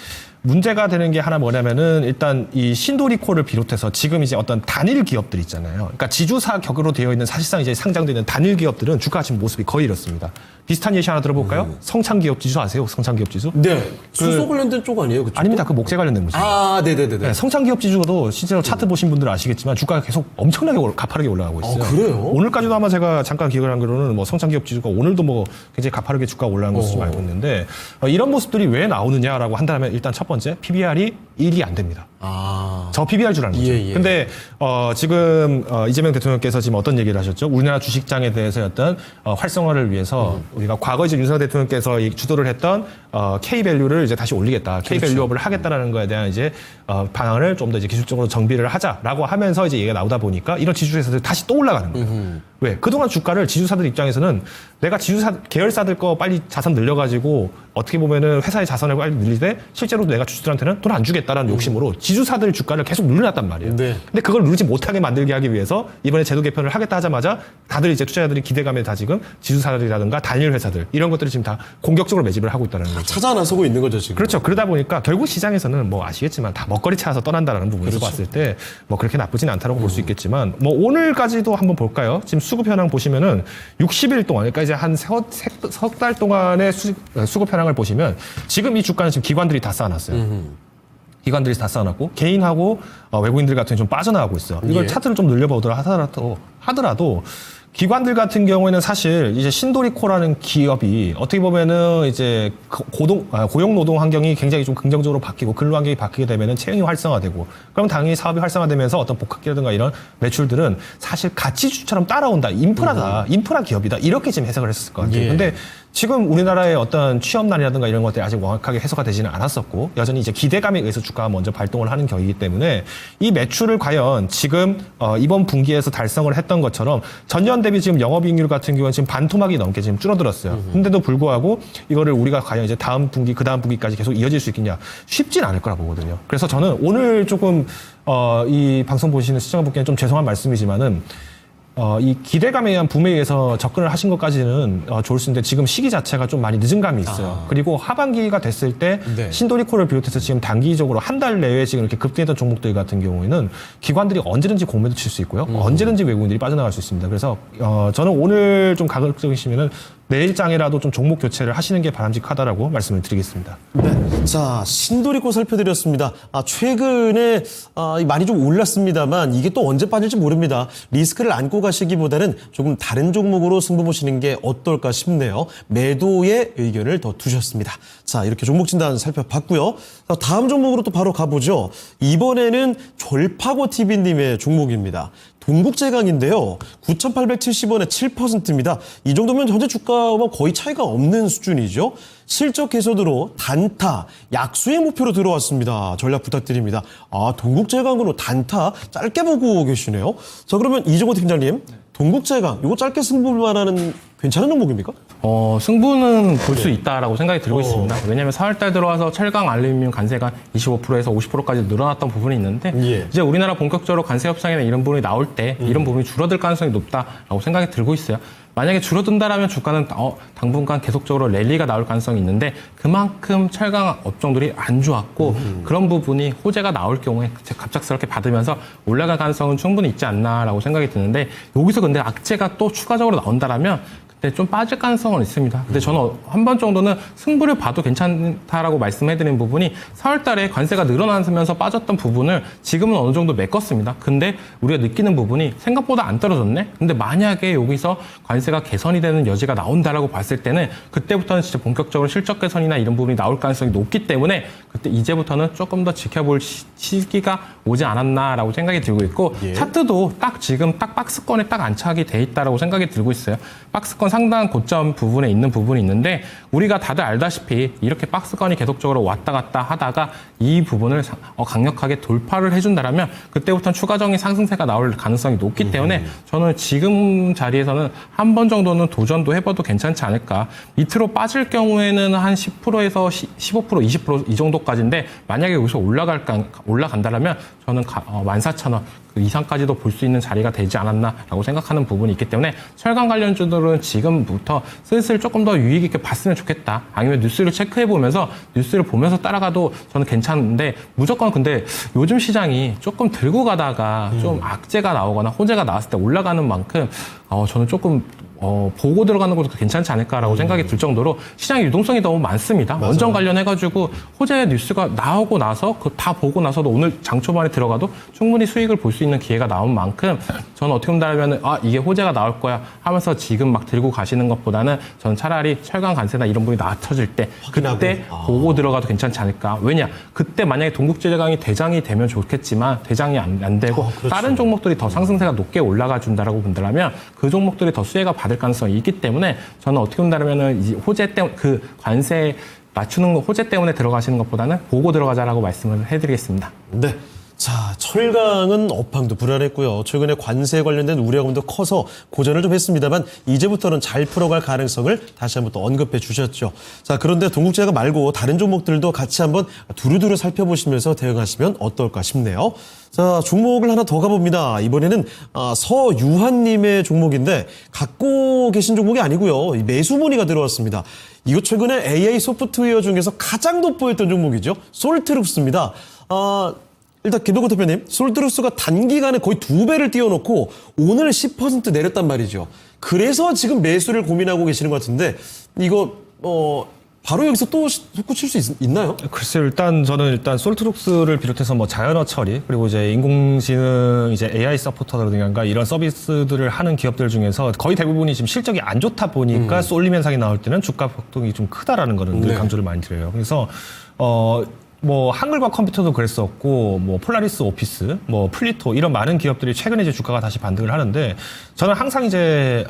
Speaker 2: 문제가 되는 게 하나 뭐냐면은 일단 이 신도리코를 비롯해서 지금 이제 어떤 단일 기업들 있잖아요. 그러니까 지주사 격으로 되어 있는 사실상 이제 상장되는 단일 기업들은 주가가 지금 모습이 거의 이렇습니다. 비슷한 예시 하나 들어볼까요? 성창기업 지수 아세요? 성창기업 지수?
Speaker 1: 네. 수소 관련된 쪽 아니에요? 그쪽?
Speaker 2: 아닙니다. 그 목재 관련된 문제.
Speaker 1: 아, 네네네.
Speaker 2: 네, 성창기업 지수도 실제로 차트 보신 분들은 아시겠지만 주가가 계속 엄청나게 가파르게 올라가고 있어요.
Speaker 1: 그래요?
Speaker 2: 오늘까지도 아마 제가 잠깐 기억을 한 거로는 뭐 성창기업 지수가 오늘도 뭐 굉장히 가파르게 주가가 올라간 것으로 알고 있는데 이런 모습들이 왜 나오느냐라고 한다면 일단 첫 번째 PBR이 1이 안 됩니다. 저 PBR 주라는 거죠.
Speaker 1: 예.
Speaker 2: 근데 지금 이재명 대통령께서 지금 어떤 얘기를 하셨죠? 우리나라 주식장에 대해서 어떤 활성화를 위해서 우리가 과거 이제 윤석열 대통령께서 주도를 했던 K-밸류를 이제 다시 올리겠다. K-밸류업을 하겠다라는 거에 대한 이제 방안을 좀 더 이제 기술적으로 정비를 하자라고 하면서 이제 얘기가 나오다 보니까 이런 지주회사들이 다시 또 올라가는 거예요. 왜? 그동안 주가를 지주사들 입장에서는 내가 계열사들 거 빨리 자산 늘려가지고 어떻게 보면은 회사의 자산을 빨리 늘리되 실제로 내가 주주들한테는 돈 안 주겠다라는 욕심으로 지주사들 주가를 계속 눌러놨단 말이에요.
Speaker 1: 네.
Speaker 2: 근데 그걸 누르지 못하게 만들게 하기 위해서 이번에 제도 개편을 하겠다 하자마자 다들 이제 투자자들이 기대감에 다 지금 지주사들이라든가 단일 회사들 이런 것들을 지금 다 공격적으로 매집을 하고 있다는 거죠.
Speaker 1: 찾아 나서고 있는 거죠, 지금.
Speaker 2: 그렇죠. 그러다 보니까 결국 시장에서는 뭐 아시겠지만 다 먹거리 찾아서 떠난다라는 부분에서 봤을 때 뭐 그렇게 나쁘진 않다라고 볼 수 있겠지만 뭐 오늘까지도 한번 볼까요? 지금 수급 현황 보시면은 60일 동안 그러니까 이제 한 석 달 동안의 수급 현황을 보시면 지금 이 주가는 지금 기관들이 다 쌓아놨어요. 기관들이 다 쌓아놨고 개인하고 외국인들 같은 경우 좀 빠져나가고 있어요. 이걸
Speaker 1: 예.
Speaker 2: 차트를 좀 늘려보더라 하더라도 기관들 같은 경우에는 사실 이제 신도리코라는 기업이 어떻게 보면은 이제 고용 노동 환경이 굉장히 좀 긍정적으로 바뀌고 근로 환경이 바뀌게 되면은 채용이 활성화되고 그럼 당연히 사업이 활성화되면서 어떤 복합기라든가 이런 매출들은 사실 가치주처럼 따라온다. 인프라다. 인프라 기업이다. 이렇게 지금 해석을 했었을 것 같아요.
Speaker 1: 예.
Speaker 2: 근데 지금 우리나라의 어떤 취업난이라든가 이런 것들이 아직 정확하게 해소가 되지는 않았었고 여전히 이제 기대감에 의해서 주가가 먼저 발동을 하는 격이기 때문에 이 매출을 과연 지금 이번 분기에서 달성을 했던 것처럼 전년 대비 지금 영업이익률 같은 경우는 지금 반토막이 넘게 지금 줄어들었어요. 근데도 불구하고 이거를 우리가 과연 이제 다음 분기 그 다음 분기까지 계속 이어질 수 있겠냐 쉽진 않을 거라 보거든요. 그래서 저는 오늘 조금 이 방송 보시는 시청자분께는 좀 죄송한 말씀이지만은 이 기대감에 의한 붐에 의해서 접근을 하신 것까지는 좋을 수 있는데 지금 시기 자체가 좀 많이 늦은 감이 있어요. 그리고 하반기가 됐을 때
Speaker 1: 네.
Speaker 2: 신도리코를 비롯해서 지금 단기적으로 한 달 내에 지금 이렇게 급등했던 종목들 같은 경우에는 기관들이 언제든지 공매도 칠 수 있고요. 언제든지 외국인들이 빠져나갈 수 있습니다. 그래서 저는 오늘 좀 가급적이시면은 내일장이라도 좀 종목 교체를 하시는 게 바람직하다라고 말씀을 드리겠습니다.
Speaker 1: 네. 자, 신도리코 살펴드렸습니다. 최근에 많이 좀 올랐습니다만 이게 또 언제 빠질지 모릅니다. 리스크를 안고 가시기보다는 조금 다른 종목으로 승부 보시는 게 어떨까 싶네요. 매도의 의견을 더 두셨습니다. 자, 이렇게 종목 진단 살펴봤고요. 다음 종목으로 또 바로 가보죠. 이번에는 졸파고 TV님의 종목입니다. 동국제강인데요. 9,870원에 7%입니다. 이 정도면 현재 주가와 거의 차이가 없는 수준이죠. 실적 개선으로 단타, 약수의 목표로 들어왔습니다. 전략 부탁드립니다. 동국제강으로 단타 짧게 보고 계시네요. 자, 그러면 이종호 팀장님, 동국제강 이거 짧게 승부만 하는 괜찮은 종목입니까?
Speaker 3: 승부는 볼 수 있다라고 생각이 들고 있습니다. 왜냐하면 4월달 들어와서 철강, 알루미늄 관세가 25%에서 50%까지 늘어났던 부분이 있는데
Speaker 1: 예.
Speaker 3: 이제 우리나라 본격적으로 관세 협상이나 이런 부분이 나올 때 이런 부분이 줄어들 가능성이 높다라고 생각이 들고 있어요. 만약에 줄어든다라면 주가는 당분간 계속적으로 랠리가 나올 가능성이 있는데 그만큼 철강 업종들이 안 좋았고 그런 부분이 호재가 나올 경우에 갑작스럽게 받으면서 올라갈 가능성은 충분히 있지 않나라고 생각이 드는데 여기서 근데 악재가 또 추가적으로 나온다라면 그때 좀 빠질 가능성은 있습니다. 근데 저는 한 번 정도는 승부를 봐도 괜찮다라고 말씀해드린 부분이 4월 달에 관세가 늘어나면서 빠졌던 부분을 지금은 어느 정도 메꿨습니다. 근데 우리가 느끼는 부분이 생각보다 안 떨어졌네? 근데 만약에 여기서 관세가 개선이 되는 여지가 나온다라고 봤을 때는 그때부터는 진짜 본격적으로 실적 개선이나 이런 부분이 나올 가능성이 높기 때문에 그때 이제부터는 조금 더 지켜볼 시기가 오지 않았나라고 생각이 들고 있고
Speaker 1: 예.
Speaker 3: 차트도 딱 지금 딱 박스권에 딱 안착이 돼 있다라고 생각이 들고 있어요. 박스권 상당한 고점 부분에 있는 부분이 있는데 우리가 다들 알다시피 이렇게 박스권이 계속적으로 왔다 갔다 하다가 이 부분을 강력하게 돌파를 해준다면 그때부터는 추가적인 상승세가 나올 가능성이 높기 때문에 저는 지금 자리에서는 한 번 정도는 도전도 해봐도 괜찮지 않을까. 밑으로 빠질 경우에는 한 10%에서 15%, 20% 이 정도까지인데 만약에 여기서 올라간다면 저는 14,000원 그 이상까지도 볼 수 있는 자리가 되지 않았나라고 생각하는 부분이 있기 때문에 철강 관련주들은 지금부터 슬슬 조금 더 유익 있게 봤으면 좋겠다. 아니면 뉴스를 체크해 보면서 뉴스를 보면서 따라가도 저는 괜찮은데 무조건 근데 요즘 시장이 조금 들고 가다가 좀 악재가 나오거나 호재가 나왔을 때 올라가는 만큼 저는 조금 보고 들어가는 것도 괜찮지 않을까라고 생각이 들 정도로 시장의 유동성이 너무 많습니다.
Speaker 1: 맞아요.
Speaker 3: 원전 관련해가지고 호재 뉴스가 나오고 나서 그 다 보고 나서도 오늘 장 초반에 들어가도 충분히 수익을 볼 수 있는 기회가 나온 만큼 저는 어떻게 본다면 이게 호재가 나올 거야 하면서 지금 막 들고 가시는 것보다는 저는 차라리 철강 관세나 이런 부분이 낮춰질 때
Speaker 1: 확인하고.
Speaker 3: 그때 보고 들어가도 괜찮지 않을까. 왜냐 그때 만약에 동국제강이 대장이 되면 좋겠지만 대장이 안 되고
Speaker 1: 그렇죠.
Speaker 3: 다른 종목들이 더 상승세가 높게 올라가 준다라고 본다면 그 종목들이 더 수혜가 받을 가능성이 있기 때문에 저는 어떻게 본다면은 이 호재 때문에 그 관세 맞추는 거 호재 때문에 들어가시는 것보다는 보고 들어가자라고 말씀을 해드리겠습니다.
Speaker 1: 네. 자, 철강은 업황도 불안했고요. 최근에 관세에 관련된 우려가 좀 더 커서 고전을 좀 했습니다만 이제부터는 잘 풀어갈 가능성을 다시 한번 또 언급해 주셨죠. 자, 그런데 동국제가 말고 다른 종목들도 같이 한번 두루두루 살펴보시면서 대응하시면 어떨까 싶네요. 자, 종목을 하나 더 가봅니다. 이번에는 서유한님의 종목인데 갖고 계신 종목이 아니고요. 매수 문의가 들어왔습니다. 이거 최근에 AI 소프트웨어 중에서 가장 돋보였던 종목이죠. 솔트룩스입니다. 일단 김동국 대표님, 솔트룩스가 단기간에 거의 2배를 띄워놓고 오늘 10% 내렸단 말이죠. 그래서 지금 매수를 고민하고 계시는 것 같은데 이거 바로 여기서 또 솟구칠 수 있나요?
Speaker 2: 글쎄요, 저는 솔트룩스를 비롯해서 뭐 자연어 처리, 그리고 이제 인공지능, 이제 AI 서포터라든가 이런 서비스들을 하는 기업들 중에서 거의 대부분이 지금 실적이 안 좋다 보니까 쏠림 현상이 나올 때는 주가 폭동이 좀 크다라는 거는 늘
Speaker 1: 네.
Speaker 2: 강조를 많이 드려요. 그래서, 뭐 한글과 컴퓨터도 그랬었고, 뭐 폴라리스 오피스, 뭐 플리토 이런 많은 기업들이 최근에 이제 주가가 다시 반등을 하는데 저는 항상 이제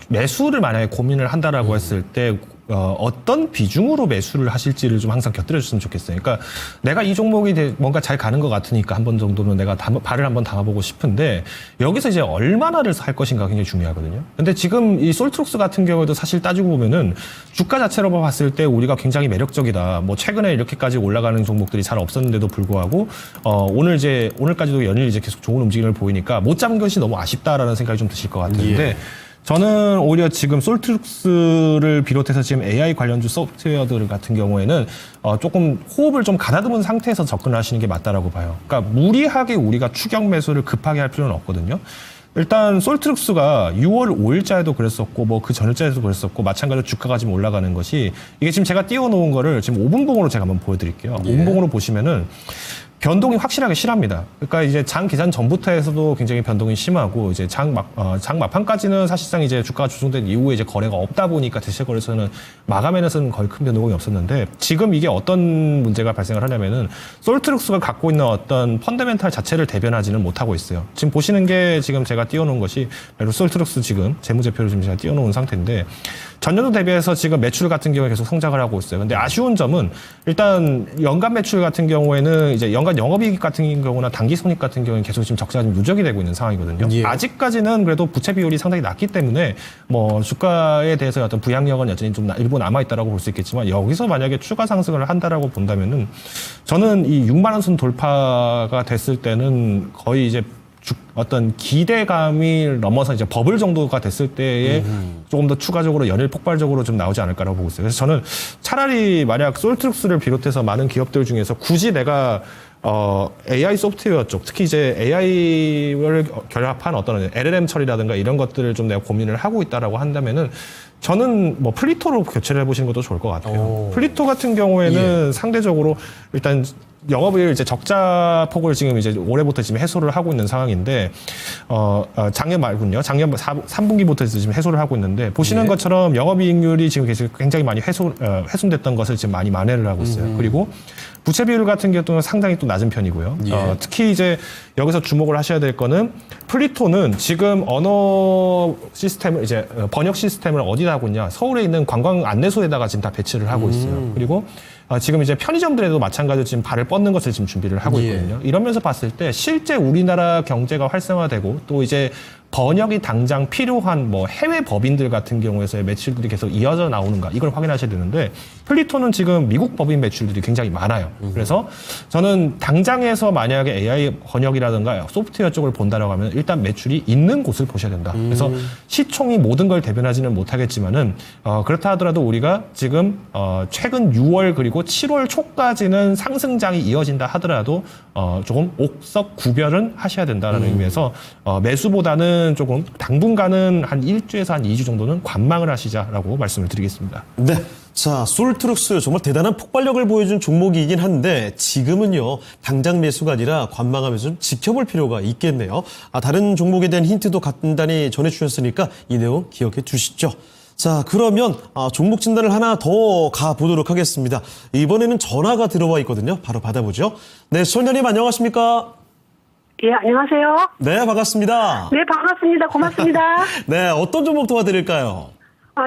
Speaker 2: 매수를 만약에 고민을 한다라고 했을 때 어떤 비중으로 매수를 하실지를 좀 항상 곁들여 줬으면 좋겠어요. 그러니까 내가 이 종목이 뭔가 잘 가는 것 같으니까 한 번 정도는 내가 발을 한번 담아보고 싶은데 여기서 이제 얼마나를 할 것인가 굉장히 중요하거든요. 근데 지금 이 솔트룩스 같은 경우에도 사실 따지고 보면은 주가 자체로 봤을 때 우리가 굉장히 매력적이다. 뭐 최근에 이렇게까지 올라가는 종목들이 잘 없었는데도 불구하고 오늘까지도 연일 이제 계속 좋은 움직임을 보이니까 못 잡은 것이 너무 아쉽다라는 생각이 좀 드실 것 같은데.
Speaker 1: 예.
Speaker 2: 저는 오히려 지금 솔트룩스를 비롯해서 지금 AI 관련주 소프트웨어들 같은 경우에는 조금 호흡을 좀 가다듬은 상태에서 접근을 하시는 게 맞다라고 봐요. 그러니까 무리하게 우리가 추격 매수를 급하게 할 필요는 없거든요. 일단 솔트룩스가 6월 5일자에도 그랬었고 뭐 그 전일자에도 그랬었고 마찬가지로 주가가 지금 올라가는 것이 이게 지금 제가 띄워놓은 거를 지금 5분봉으로 제가 한번 보여드릴게요. 5분봉으로 보시면은 변동이 확실하게 실합니다. 그러니까 이제 장 기산 전부터 해서도 굉장히 변동이 심하고 이제 장 막판까지는 사실상 이제 주가가 조정된 이후에 이제 거래가 없다 보니까 대체 거래소는 마감에서는 거의 큰 변동이 없었는데 지금 이게 어떤 문제가 발생을 하냐면은 솔트룩스가 갖고 있는 어떤 펀더멘탈 자체를 대변하지는 못하고 있어요. 지금 보시는 게 지금 제가 띄워놓은 것이 바로 솔트룩스 지금 재무제표를 지금 제가 띄워놓은 상태인데 전년도 대비해서 지금 매출 같은 경우에 계속 성장을 하고 있어요. 근데 아쉬운 점은 일단 연간 매출 같은 경우에는 이제 연간 영업이익 같은 경우나 단기 손익 같은 경우는 계속 지금 적자가 좀 누적이 되고 있는 상황이거든요.
Speaker 1: 예.
Speaker 2: 아직까지는 그래도 부채 비율이 상당히 낮기 때문에 뭐 주가에 대해서 어떤 부양력은 여전히 좀 일부 남아있다라고 볼 수 있겠지만 여기서 만약에 추가 상승을 한다라고 본다면은 저는 이 6만 원 선 돌파가 됐을 때는 거의 이제 어떤 기대감이 넘어서 이제 버블 정도가 됐을 때에 조금 더 추가적으로 연일 폭발적으로 좀 나오지 않을까라고 보고 있어요. 그래서 저는 차라리 만약 솔트룩스를 비롯해서 많은 기업들 중에서 굳이 내가 AI 소프트웨어 쪽, 특히 이제 AI를 결합한 어떤 LLM 처리라든가 이런 것들을 좀 내가 고민을 하고 있다라고 한다면은 저는 뭐 플리토로 교체를 해보시는 것도 좋을 것 같아요. 플리토 같은 경우에는 상대적으로 일단 영업을 이제 적자 폭을 지금 이제 올해부터 지금 해소를 하고 있는 상황인데, 작년 말군요. 작년 3분기부터 지금 해소를 하고 있는데, 보시는 것처럼 영업이익률이 지금 굉장히 많이 훼손됐던 것을 지금 많이 만회를 하고 있어요. 그리고 부채 비율 같은 경우는 상당히 또 낮은 편이고요.
Speaker 1: 예.
Speaker 2: 특히 이제 여기서 주목을 하셔야 될 거는 플리토는 지금 언어 시스템을 이제 번역 시스템을 어디다 하고 있냐? 서울에 있는 관광 안내소에다가 지금 다 배치를 하고 있어요. 그리고 지금 이제 편의점들에도 마찬가지로 지금 발을 뻗는 것을 지금 준비를 하고 있거든요. 이러면서 봤을 때 실제 우리나라 경제가 활성화되고 또 이제 번역이 당장 필요한 뭐 해외 법인들 같은 경우에서의 매출들이 계속 이어져 나오는가 이걸 확인하셔야 되는데 플리토는 지금 미국 법인 매출들이 굉장히 많아요. 그래서 저는 당장에서 만약에 AI 번역이라든가 소프트웨어 쪽을 본다라고 하면 일단 매출이 있는 곳을 보셔야 된다. 그래서 시총이 모든 걸 대변하지는 못하겠지만은 그렇다 하더라도 우리가 지금 최근 6월 그리고 7월 초까지는 상승장이 이어진다 하더라도 조금 옥석 구별은 하셔야 된다라는 의미에서 매수보다는 조금 당분간은 한 1주에서 한 2주 정도는 관망을 하시자라고 말씀을 드리겠습니다.
Speaker 1: 네. 자, 솔트룩스 정말 대단한 폭발력을 보여준 종목이긴 한데 지금은요 당장 매수가 아니라 관망하면서 좀 지켜볼 필요가 있겠네요. 다른 종목에 대한 힌트도 간단히 전해주셨으니까 이 내용 기억해 주시죠. 자, 그러면 종목 진단을 하나 더 가보도록 하겠습니다. 이번에는 전화가 들어와 있거든요. 바로 받아보죠. 네, 시청자님 안녕하십니까?
Speaker 4: 예, 안녕하세요.
Speaker 1: 네, 반갑습니다.
Speaker 4: 네, 반갑습니다. 고맙습니다.
Speaker 1: 네, 어떤 종목 도와드릴까요?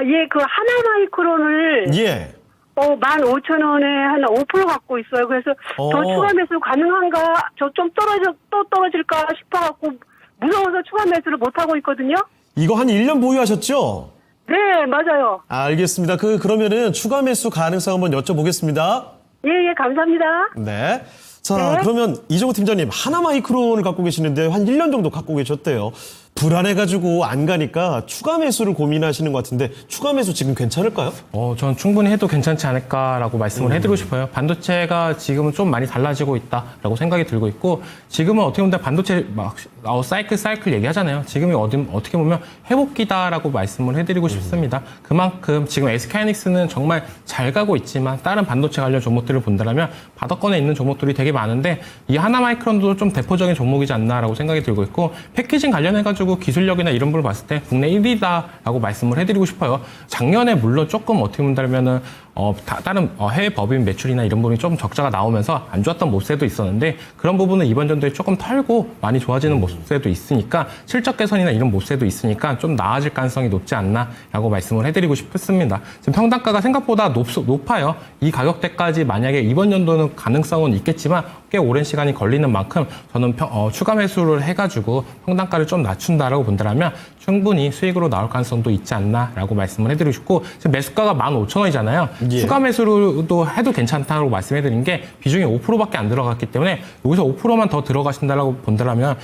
Speaker 4: 예, 그 하나마이크론을
Speaker 1: 예.
Speaker 4: 15,000원에 한 5% 갖고 있어요. 그래서 더 추가 매수 가능한가? 저 좀 떨어질까 싶어갖고 무서워서 추가 매수를 못 하고 있거든요.
Speaker 1: 이거 한 1년 보유하셨죠?
Speaker 4: 네, 맞아요.
Speaker 1: 알겠습니다. 그러면은 추가 매수 가능성 한번 여쭤보겠습니다.
Speaker 4: 예, 감사합니다.
Speaker 1: 네. 자,
Speaker 4: 네.
Speaker 1: 그러면 이정호 팀장님, 하나마이크론을 갖고 계시는데 한 1년 정도 갖고 계셨대요. 불안해가지고 안 가니까 추가 매수를 고민하시는 것 같은데 추가 매수 지금 괜찮을까요?
Speaker 3: 전 충분히 해도 괜찮지 않을까라고 말씀을 해드리고 싶어요. 반도체가 지금은 좀 많이 달라지고 있다라고 생각이 들고 있고 지금은 어떻게 보면 반도체 막 사이클 얘기하잖아요. 지금이 어떻게 보면 회복기다라고 말씀을 해드리고 싶습니다. 그만큼 지금 SK하이닉스는 정말 잘 가고 있지만 다른 반도체 관련 종목들을 본다면 바닥권에 있는 종목들이 되게 많은데 이 하나마이크론도 좀 대표적인 종목이지 않나라고 생각이 들고 있고 패키징 관련해가지고 기술력이나 이런 걸 봤을 때 국내 1위다라고 말씀을 해드리고 싶어요. 작년에 물론 조금 어떻게 본다면은 다른 해외 법인 매출이나 이런 부분이 좀 적자가 나오면서 안 좋았던 모습도 있었는데 그런 부분은 이번 연도에 조금 털고 많이 좋아지는 모습도 있으니까 실적 개선이나 이런 모습도 있으니까 좀 나아질 가능성이 높지 않나라고 말씀을 해드리고 싶습니다. 지금 평단가가 생각보다 높아요. 이 가격대까지 만약에 이번 연도는 가능성은 있겠지만 꽤 오랜 시간이 걸리는 만큼 저는 추가 매수를 해가지고 평단가를 좀 낮춘다라고 본다면 충분히 수익으로 나올 가능성도 있지 않나라고 말씀을 해드리고 싶고 지금 매수가가 15,000원이잖아요.
Speaker 1: 예.
Speaker 3: 추가 매수도 해도 괜찮다고 말씀해드린 게 비중이 5%밖에 안 들어갔기 때문에 여기서 5%만 더 들어가신다라고 본다면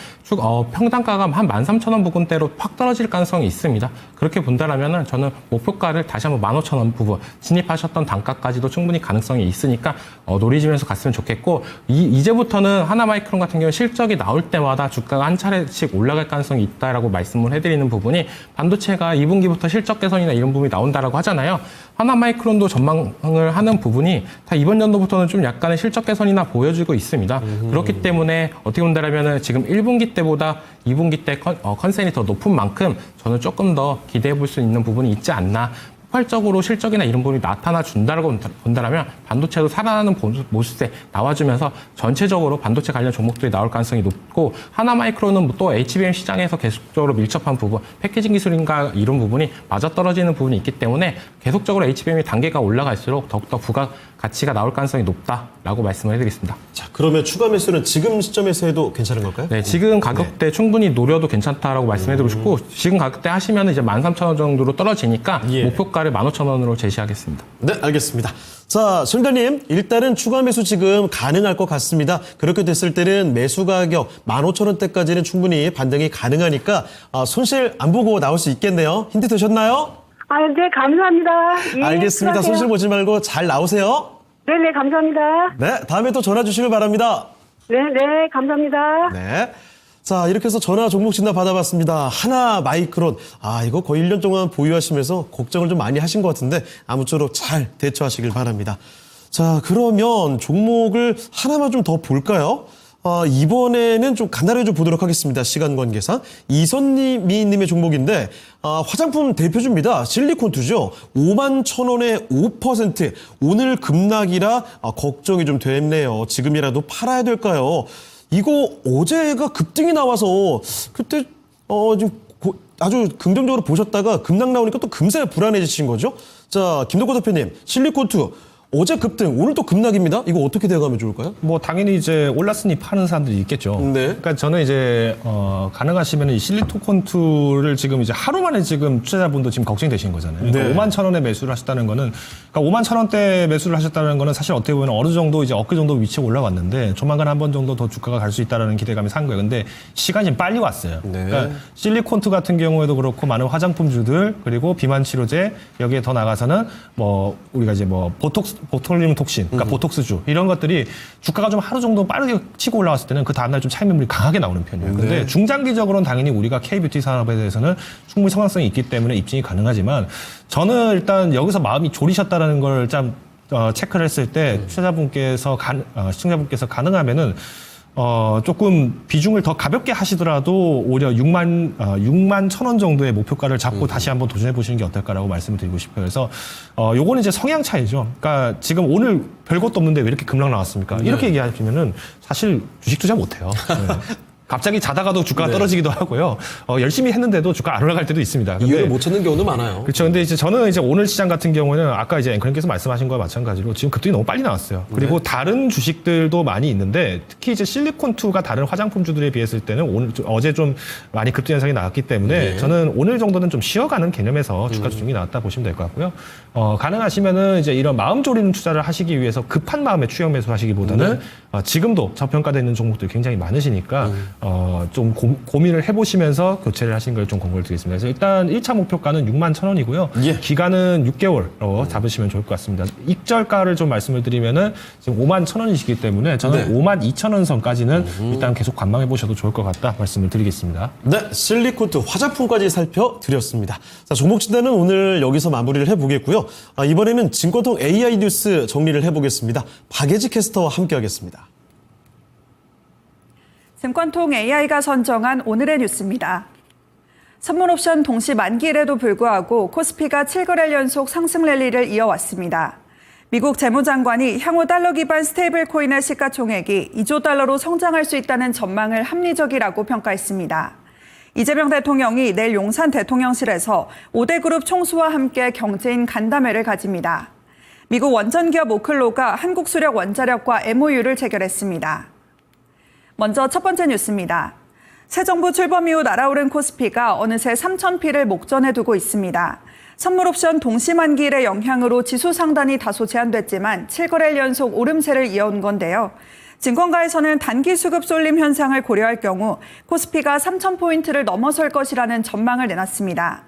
Speaker 3: 평단가가 한 13,000원 부근대로 팍 떨어질 가능성이 있습니다. 그렇게 본다면 저는 목표가를 다시 한번 15,000원 부분 진입하셨던 단가까지도 충분히 가능성이 있으니까 노리시면서 갔으면 좋겠고 이제부터는 하나마이크론 같은 경우 실적이 나올 때마다 주가가 한 차례씩 올라갈 가능성이 있다라고 말씀을 해드리는 부분이 반도체가 2분기부터 실적 개선이나 이런 부분이 나온다라고 하잖아요. 하나마이크론도 전망을 하는 부분이 다 이번 연도부터는 좀 약간의 실적 개선이나 보여주고 있습니다. 그렇기 때문에 어떻게 본다면 지금 1분기 때보다 2분기 때 컨센이 더 높은 만큼 저는 조금 더 기대해 볼 수 있는 부분이 있지 않나. 폭발적으로 실적이나 이런 부분이 나타나 준다라고 본다면 반도체도 살아나는 모습에 나와주면서 전체적으로 반도체 관련 종목들이 나올 가능성이 높고 하나마이크론은 또 HBM 시장에서 계속적으로 밀접한 부분, 패키징 기술인가 이런 부분이 맞아떨어지는 부분이 있기 때문에 계속적으로 HBM이 단계가 올라갈수록 더욱더 부가 가치가 나올 가능성이 높다라고 말씀을 해드리겠습니다.
Speaker 1: 자, 그러면 추가 매수는 지금 시점에서 해도 괜찮은 걸까요?
Speaker 3: 네, 지금 가격대 충분히 노려도 괜찮다라고 말씀해드리고 싶고 지금 가격대 하시면 이제 13,000원 정도로 떨어지니까
Speaker 1: 예.
Speaker 3: 목표가를 15,000원으로 제시하겠습니다.
Speaker 1: 네, 알겠습니다. 자, 실장님, 일단은 추가 매수 지금 가능할 것 같습니다. 그렇게 됐을 때는 매수 가격 15,000원대까지는 충분히 반등이 가능하니까 손실 안 보고 나올 수 있겠네요. 힌트 되셨나요?
Speaker 4: 네, 감사합니다. 예,
Speaker 1: 알겠습니다.
Speaker 4: 수고하세요.
Speaker 1: 손실 보지 말고 잘 나오세요.
Speaker 4: 네네, 감사합니다.
Speaker 1: 네, 다음에 또 전화 주시길 바랍니다.
Speaker 4: 네네, 감사합니다.
Speaker 1: 네. 자, 이렇게 해서 전화 종목 진단 받아봤습니다. 하나마이크론. 이거 거의 1년 동안 보유하시면서 걱정을 좀 많이 하신 것 같은데 아무쪼록 잘 대처하시길 바랍니다. 자, 그러면 종목을 하나만 좀 더 볼까요? 이번에는 좀 간단하게 좀 보도록 하겠습니다. 시간 관계상. 이선미님의 종목인데, 화장품 대표주입니다. 실리콘투죠. 51,000원에 5%. 오늘 급락이라 걱정이 좀 됐네요. 지금이라도 팔아야 될까요? 이거 어제가 급등이 나와서 그때 좀 아주 긍정적으로 보셨다가 급락 나오니까 또 금세 불안해지신 거죠. 자, 김덕호 대표님, 실리콘투 어제 급등, 오늘 또 급락입니다. 이거 어떻게 대응하면 좋을까요?
Speaker 2: 뭐 당연히 이제 올랐으니 파는 사람들이 있겠죠.
Speaker 1: 네.
Speaker 2: 그러니까 저는 이제 가능하시면 이 실리토콘2를 지금 이제 하루 만에 지금 투자자분도 지금 걱정되신 거잖아요. 그러니까
Speaker 1: 네.
Speaker 2: 5만 천 원에 매수를 하셨다는 거는, 그러니까 5만 천 원대 매수를 하셨다는 거는 사실 어떻게 보면 어느 정도 이제 어깨 정도 위치에 올라왔는데 조만간 한 번 정도 더 주가가 갈 수 있다라는 기대감이 산 거예요. 근데 시간이 좀 빨리 왔어요.
Speaker 1: 네.
Speaker 2: 그러니까 실리콘2 같은 경우에도 그렇고 많은 화장품주들 그리고 비만 치료제 여기에 더 나가서는 뭐 우리가 이제 뭐 보톨리움 톡신, 그러니까 보톡스주 이런 것들이 주가가 좀 하루 정도 빠르게 치고 올라왔을 때는 그 다음날 좀 차익 매물이 강하게 나오는 편이에요. 근데
Speaker 1: 네.
Speaker 2: 중장기적으로는 당연히 우리가 K뷰티 산업에 대해서는 충분히 성장성이 있기 때문에 입증이 가능하지만 저는 일단 여기서 마음이 졸이셨다라는 걸 좀 체크를 했을 때 시청자분께서 가능하면은 조금 비중을 더 가볍게 하시더라도 오히려 6만 천 원 정도의 목표가를 잡고 다시 한번 도전해 보시는 게 어떨까라고 말씀을 드리고 싶어요. 그래서 요거는 이제 성향 차이죠. 그러니까 지금 오늘 별것도 없는데 왜 이렇게 급락 나왔습니까? 이렇게 얘기하시면은 사실 주식 투자 못 해요. 네. 갑자기 자다가도 주가가
Speaker 1: 네.
Speaker 2: 떨어지기도 하고요. 열심히 했는데도 주가 안 올라갈 때도 있습니다. 근데
Speaker 5: 이유를 못 찾는 경우도 많아요.
Speaker 2: 그렇죠. 근데 이제 저는 이제 오늘 시장 같은 경우에는 아까 이제 앵커님께서 말씀하신 거와 마찬가지로 지금 급등이 너무 빨리 나왔어요. 그리고 다른 주식들도 많이 있는데 특히 이제 실리콘2가 다른 화장품주들에 비했을 때는 어제 좀 많이 급등 현상이 나왔기 때문에 저는 오늘 정도는 좀 쉬어가는 개념에서 주가 조정이 나왔다 보시면 될 것 같고요. 가능하시면은 이제 이런 마음 졸이는 투자를 하시기 위해서 급한 마음에 추격 매수 하시기보다는 지금도 저평가되어 있는 종목들이 굉장히 많으시니까 좀 고민을 해보시면서 교체를 하신 걸 좀 권고를 드리겠습니다. 그래서 일단 1차 목표가는 6만 천 원이고요.
Speaker 1: 예.
Speaker 2: 기간은 6개월로 잡으시면 좋을 것 같습니다. 익절가를 좀 말씀을 드리면은 지금 5만 천 원이시기 때문에 저는 5만 2천 원 선까지는 일단 계속 관망해 보셔도 좋을 것 같다 말씀을 드리겠습니다.
Speaker 1: 네, 실리콘2 화장품까지 살펴드렸습니다. 자, 종목 진단은 오늘 여기서 마무리를 해보겠고요. 이번에는 증권통 AI 뉴스 정리를 해보겠습니다. 박예지 캐스터와 함께하겠습니다.
Speaker 6: 증권통 AI가 선정한 오늘의 뉴스입니다. 선물옵션 동시 만기일에도 불구하고 코스피가 7거래일 연속 상승 랠리를 이어왔습니다. 미국 재무장관이 향후 달러 기반 스테이블 코인의 시가총액이 2조 달러로 성장할 수 있다는 전망을 합리적이라고 평가했습니다. 이재명 대통령이 내일 용산 대통령실에서 5대 그룹 총수와 함께 경제인 간담회를 가집니다. 미국 원전기업 오클로가 한국수력 원자력과 MOU를 체결했습니다. 먼저 첫 번째 뉴스입니다. 새 정부 출범 이후 날아오른 코스피가 어느새 3,000피를 목전에 두고 있습니다. 선물옵션 동시만기일의 영향으로 지수 상단이 다소 제한됐지만 7거래일 연속 오름세를 이어온 건데요. 증권가에서는 단기 수급 쏠림 현상을 고려할 경우 코스피가 3,000포인트를 넘어설 것이라는 전망을 내놨습니다.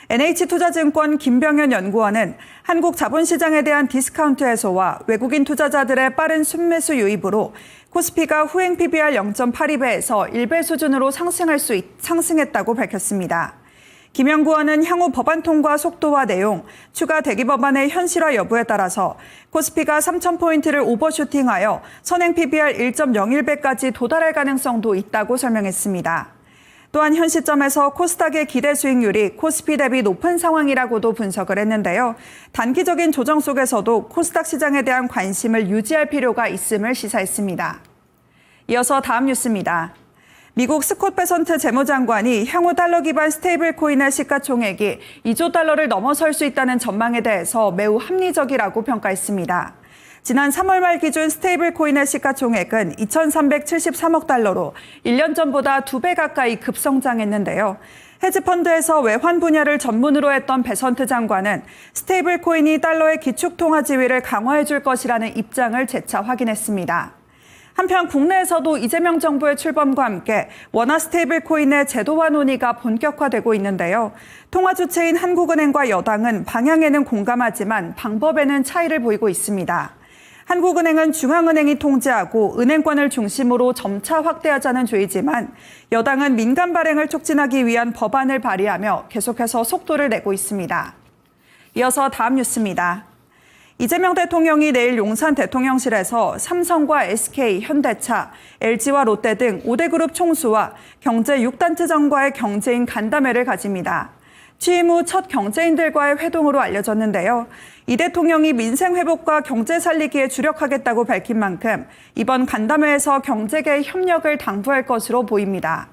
Speaker 6: NH투자증권 김병현 연구원은 한국 자본시장에 대한 디스카운트 해소와 외국인 투자자들의 빠른 순매수 유입으로 코스피가 후행 PBR 0.82배에서 1배 수준으로 상승했다고 밝혔습니다. 김 연구원은 향후 법안 통과 속도와 내용, 추가 대기 법안의 현실화 여부에 따라서 코스피가 3,000포인트를 오버슈팅하여 선행 PBR 1.01배까지 도달할 가능성도 있다고 설명했습니다. 또한 현 시점에서 코스닥의 기대 수익률이 코스피 대비 높은 상황이라고도 분석을 했는데요. 단기적인 조정 속에서도 코스닥 시장에 대한 관심을 유지할 필요가 있음을 시사했습니다. 이어서 다음 뉴스입니다. 미국 스콧 베선트 재무장관이 향후 달러 기반 스테이블 코인의 시가총액이 2조 달러를 넘어설 수 있다는 전망에 대해서 매우 합리적이라고 평가했습니다. 지난 3월 말 기준 스테이블 코인의 시가총액은 2,373억 달러로 1년 전보다 2배 가까이 급성장했는데요. 헤지펀드에서 외환 분야를 전문으로 했던 베선트 장관은 스테이블 코인이 달러의 기축통화 지위를 강화해 줄 것이라는 입장을 재차 확인했습니다. 한편 국내에서도 이재명 정부의 출범과 함께 원화 스테이블 코인의 제도화 논의가 본격화되고 있는데요. 통화 주체인 한국은행과 여당은 방향에는 공감하지만 방법에는 차이를 보이고 있습니다. 한국은행은 중앙은행이 통제하고 은행권을 중심으로 점차 확대하자는 주의지만 여당은 민간 발행을 촉진하기 위한 법안을 발의하며 계속해서 속도를 내고 있습니다. 이어서 다음 뉴스입니다. 이재명 대통령이 내일 용산 대통령실에서 삼성과 SK, 현대차, LG와 롯데 등 5대 그룹 총수와 경제 6단체장과의 경제인 간담회를 가집니다. 취임 후 첫 경제인들과의 회동으로 알려졌는데요. 이 대통령이 민생 회복과 경제 살리기에 주력하겠다고 밝힌 만큼 이번 간담회에서 경제계의 협력을 당부할 것으로 보입니다.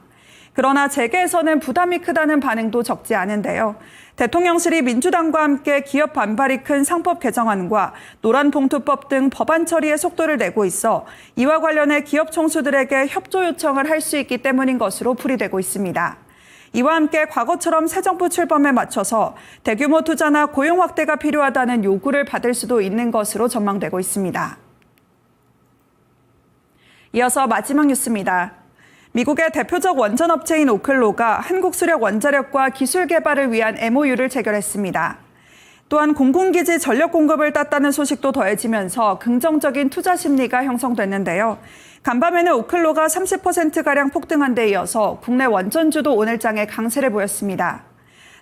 Speaker 6: 그러나 재계에서는 부담이 크다는 반응도 적지 않은데요. 대통령실이 민주당과 함께 기업 반발이 큰 상법 개정안과 노란봉투법 등 법안 처리에 속도를 내고 있어 이와 관련해 기업 총수들에게 협조 요청을 할 수 있기 때문인 것으로 풀이되고 있습니다. 이와 함께 과거처럼 새 정부 출범에 맞춰서 대규모 투자나 고용 확대가 필요하다는 요구를 받을 수도 있는 것으로 전망되고 있습니다. 이어서 마지막 뉴스입니다. 미국의 대표적 원전업체인 오클로가 한국수력 원자력과 기술 개발을 위한 MOU를 체결했습니다. 또한 공군기지 전력 공급을 땄다는 소식도 더해지면서 긍정적인 투자 심리가 형성됐는데요. 간밤에는 오클로가 30%가량 폭등한 데 이어서 국내 원전주도 오늘장에 강세를 보였습니다.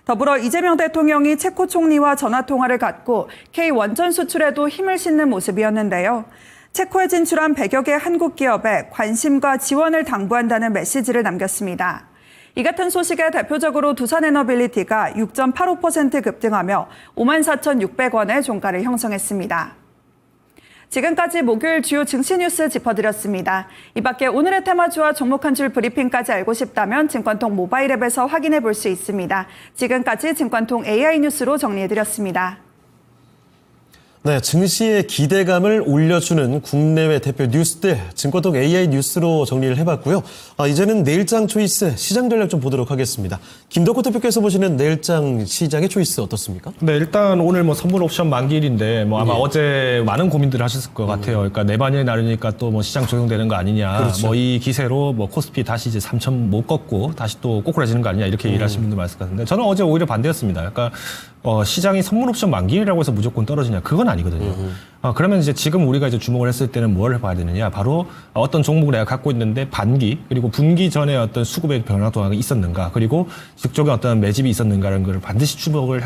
Speaker 6: 더불어 이재명 대통령이 체코 총리와 전화통화를 갖고 K 원전 수출에도 힘을 싣는 모습이었는데요. 체코에 진출한 100여 개 한국 기업에 관심과 지원을 당부한다는 메시지를 남겼습니다. 이 같은 소식에 대표적으로 두산에너빌리티가 6.85% 급등하며 54,600원의 종가를 형성했습니다. 지금까지 목요일 주요 증시 뉴스 짚어드렸습니다. 이 밖에 오늘의 테마주와 종목 한 줄 브리핑까지 알고 싶다면 증권통 모바일 앱에서 확인해 볼 수 있습니다. 지금까지 증권통 AI 뉴스로 정리해드렸습니다.
Speaker 1: 네, 증시의 기대감을 올려주는 국내외 대표 뉴스들 증권통 AI 뉴스로 정리를 해봤고요. 이제는 내일장 초이스 시장 전략 좀 보도록 하겠습니다. 김덕호 대표께서 보시는 내일장 시장의 초이스 어떻습니까?
Speaker 2: 네, 일단 오늘 뭐 선물 옵션 만기일인데 뭐 아마 어제 많은 고민들을 하셨을 것 같아요. 그러니까 내반이 나르니까 또 뭐 시장 조정되는 거 아니냐.
Speaker 1: 그렇죠.
Speaker 2: 뭐 이 기세로 뭐 코스피 다시 이제 3천 못 걷고 다시 또 꼬꾸라지는 거 아니냐 이렇게 일하시는 분들 많을 것 같은데 저는 어제 오히려 반대였습니다. 그러니까 시장이 선물 옵션 만기일이라고 해서 무조건 떨어지냐 그건 아니거든요. 그러면 이제 지금 우리가 이제 주목을 했을 때는 뭘 봐야 되느냐. 바로 어떤 종목을 내가 갖고 있는데 반기 그리고 분기 전에 어떤 수급의 변화가 있었는가 그리고 직접의 어떤 매집이 있었는가라는 걸 반드시 추적을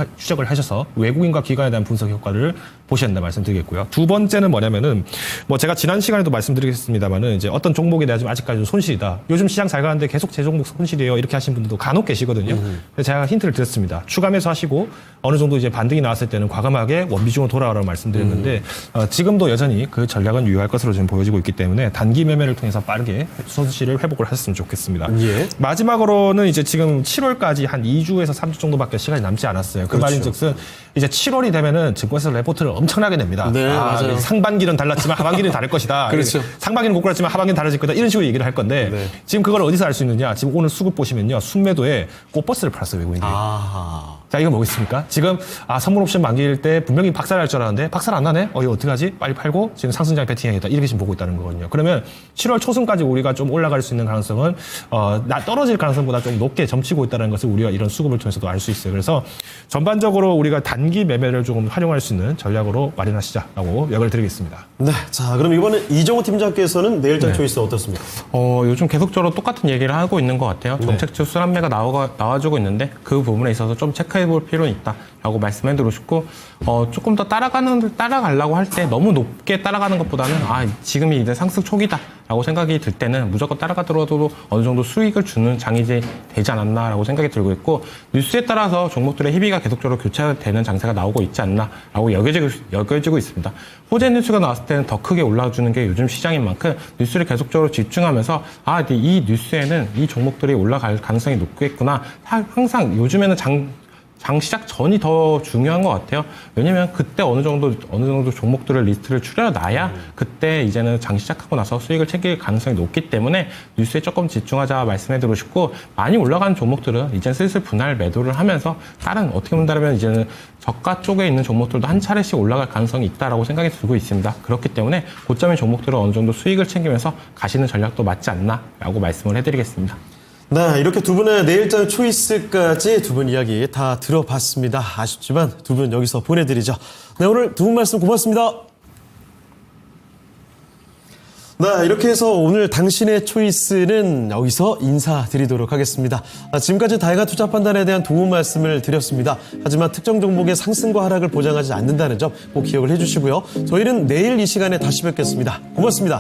Speaker 2: 하셔서 외국인과 기관에 대한 분석 효과를 보셔야 된다 말씀드리겠고요. 두 번째는 뭐냐면은 뭐 제가 지난 시간에도 말씀드리겠습니다만은 이제 어떤 종목에 대한 아직까지 좀 손실이다. 요즘 시장 잘 가는데 계속 제 종목 손실이에요. 이렇게 하시는 분들도 간혹 계시거든요. 그래서 제가 힌트를 드렸습니다. 추가 매수하시고 어느 정도 이제 반등이 나왔을 때는 과감하게 원비중으로 돌아오라고 말씀드렸는데 지금도 여전히 그 전략은 유효할 것으로 지금 보여지고 있기 때문에 단기 매매를 통해서 빠르게 손실을 회복을 하셨으면 좋겠습니다.
Speaker 1: 예.
Speaker 2: 마지막으로는 이제 지금 7월까지 한 2주에서 3주 정도밖에 시간이 남지 않았어요. 그
Speaker 1: 그렇죠.
Speaker 2: 말인즉슨 이제 7월이 되면은 증권에서 레포트를 엄청나게 냅니다.
Speaker 1: 네, 맞아요.
Speaker 2: 상반기는 달랐지만 하반기는 다를 것이다.
Speaker 1: 그렇죠.
Speaker 2: 상반기는 고꾸랐지만 하반기는 다르질 거다. 이런 식으로 얘기를 할 건데
Speaker 1: 네.
Speaker 2: 지금 그걸 어디서 알 수 있느냐? 지금 오늘 수급 보시면요. 순매도에 꽃버스를 팔았어요, 외국인들이.
Speaker 1: 아하.
Speaker 2: 자, 이건 뭐겠습니까? 지금, 선물 옵션 만기일 때 분명히 박살날 줄 알았는데, 박살 안 나네? 이거 어떡하지? 빨리 팔고, 지금 상승장에 배팅해야겠다. 이렇게 지금 보고 있다는 거거든요. 그러면 7월 초순까지 우리가 좀 올라갈 수 있는 가능성은, 떨어질 가능성보다 좀 높게 점치고 있다는 것을 우리가 이런 수급을 통해서도 알 수 있어요. 그래서 전반적으로 우리가 단기 매매를 조금 활용할 수 있는 전략으로 마련하시자라고 역을 드리겠습니다.
Speaker 1: 네, 자, 그럼 이번에 이정호 팀장께서는 내일장 초이스 어떻습니까?
Speaker 3: 요즘 계속적으로 똑같은 얘기를 하고 있는 것 같아요. 정책주 순환매가 나와주고 있는데 그 부분에 있어서 좀 체크해 볼 필요는 있다라고 말씀해드리고 싶고 조금 더 따라가려고 할 때 너무 높게 따라가는 것보다는 지금이 이제 상승 초기다라고 생각이 들 때는 무조건 따라가더라도 어느 정도 수익을 주는 장이 되지 않았나라고 생각이 들고 있고 뉴스에 따라서 종목들의 희비가 계속적으로 교차되는 장세가 나오고 있지 않나라고 여겨지고 있습니다. 호재 뉴스가 나왔을 때는 더 크게 올라주는 게 요즘 시장인 만큼 뉴스를 계속적으로 집중하면서 이 뉴스에는 이 종목들이 올라갈 가능성이 높겠구나. 항상 요즘에는 장 시작 전이 더 중요한 것 같아요. 왜냐면 그때 어느 정도 종목들을 리스트를 추려놔야 그때 이제는 장 시작하고 나서 수익을 챙길 가능성이 높기 때문에 뉴스에 조금 집중하자 말씀해드리고 싶고 많이 올라가는 종목들은 이제 슬슬 분할 매도를 하면서 다른 어떻게 본다면 이제는 저가 쪽에 있는 종목들도 한 차례씩 올라갈 가능성이 있다라고 생각이 들고 있습니다. 그렇기 때문에 고점의 종목들은 어느 정도 수익을 챙기면서 가시는 전략도 맞지 않나라고 말씀을 해드리겠습니다.
Speaker 1: 네, 이렇게 두 분의 내일장 초이스까지 두 분 이야기 다 들어봤습니다. 아쉽지만 두 분 여기서 보내드리죠. 네, 오늘 두 분 말씀 고맙습니다. 네, 이렇게 해서 오늘 당신의 초이스는 여기서 인사드리도록 하겠습니다. 지금까지 다양한 투자 판단에 대한 도움 말씀을 드렸습니다. 하지만 특정 종목의 상승과 하락을 보장하지 않는다는 점 꼭 기억을 해주시고요. 저희는 내일 이 시간에 다시 뵙겠습니다. 고맙습니다.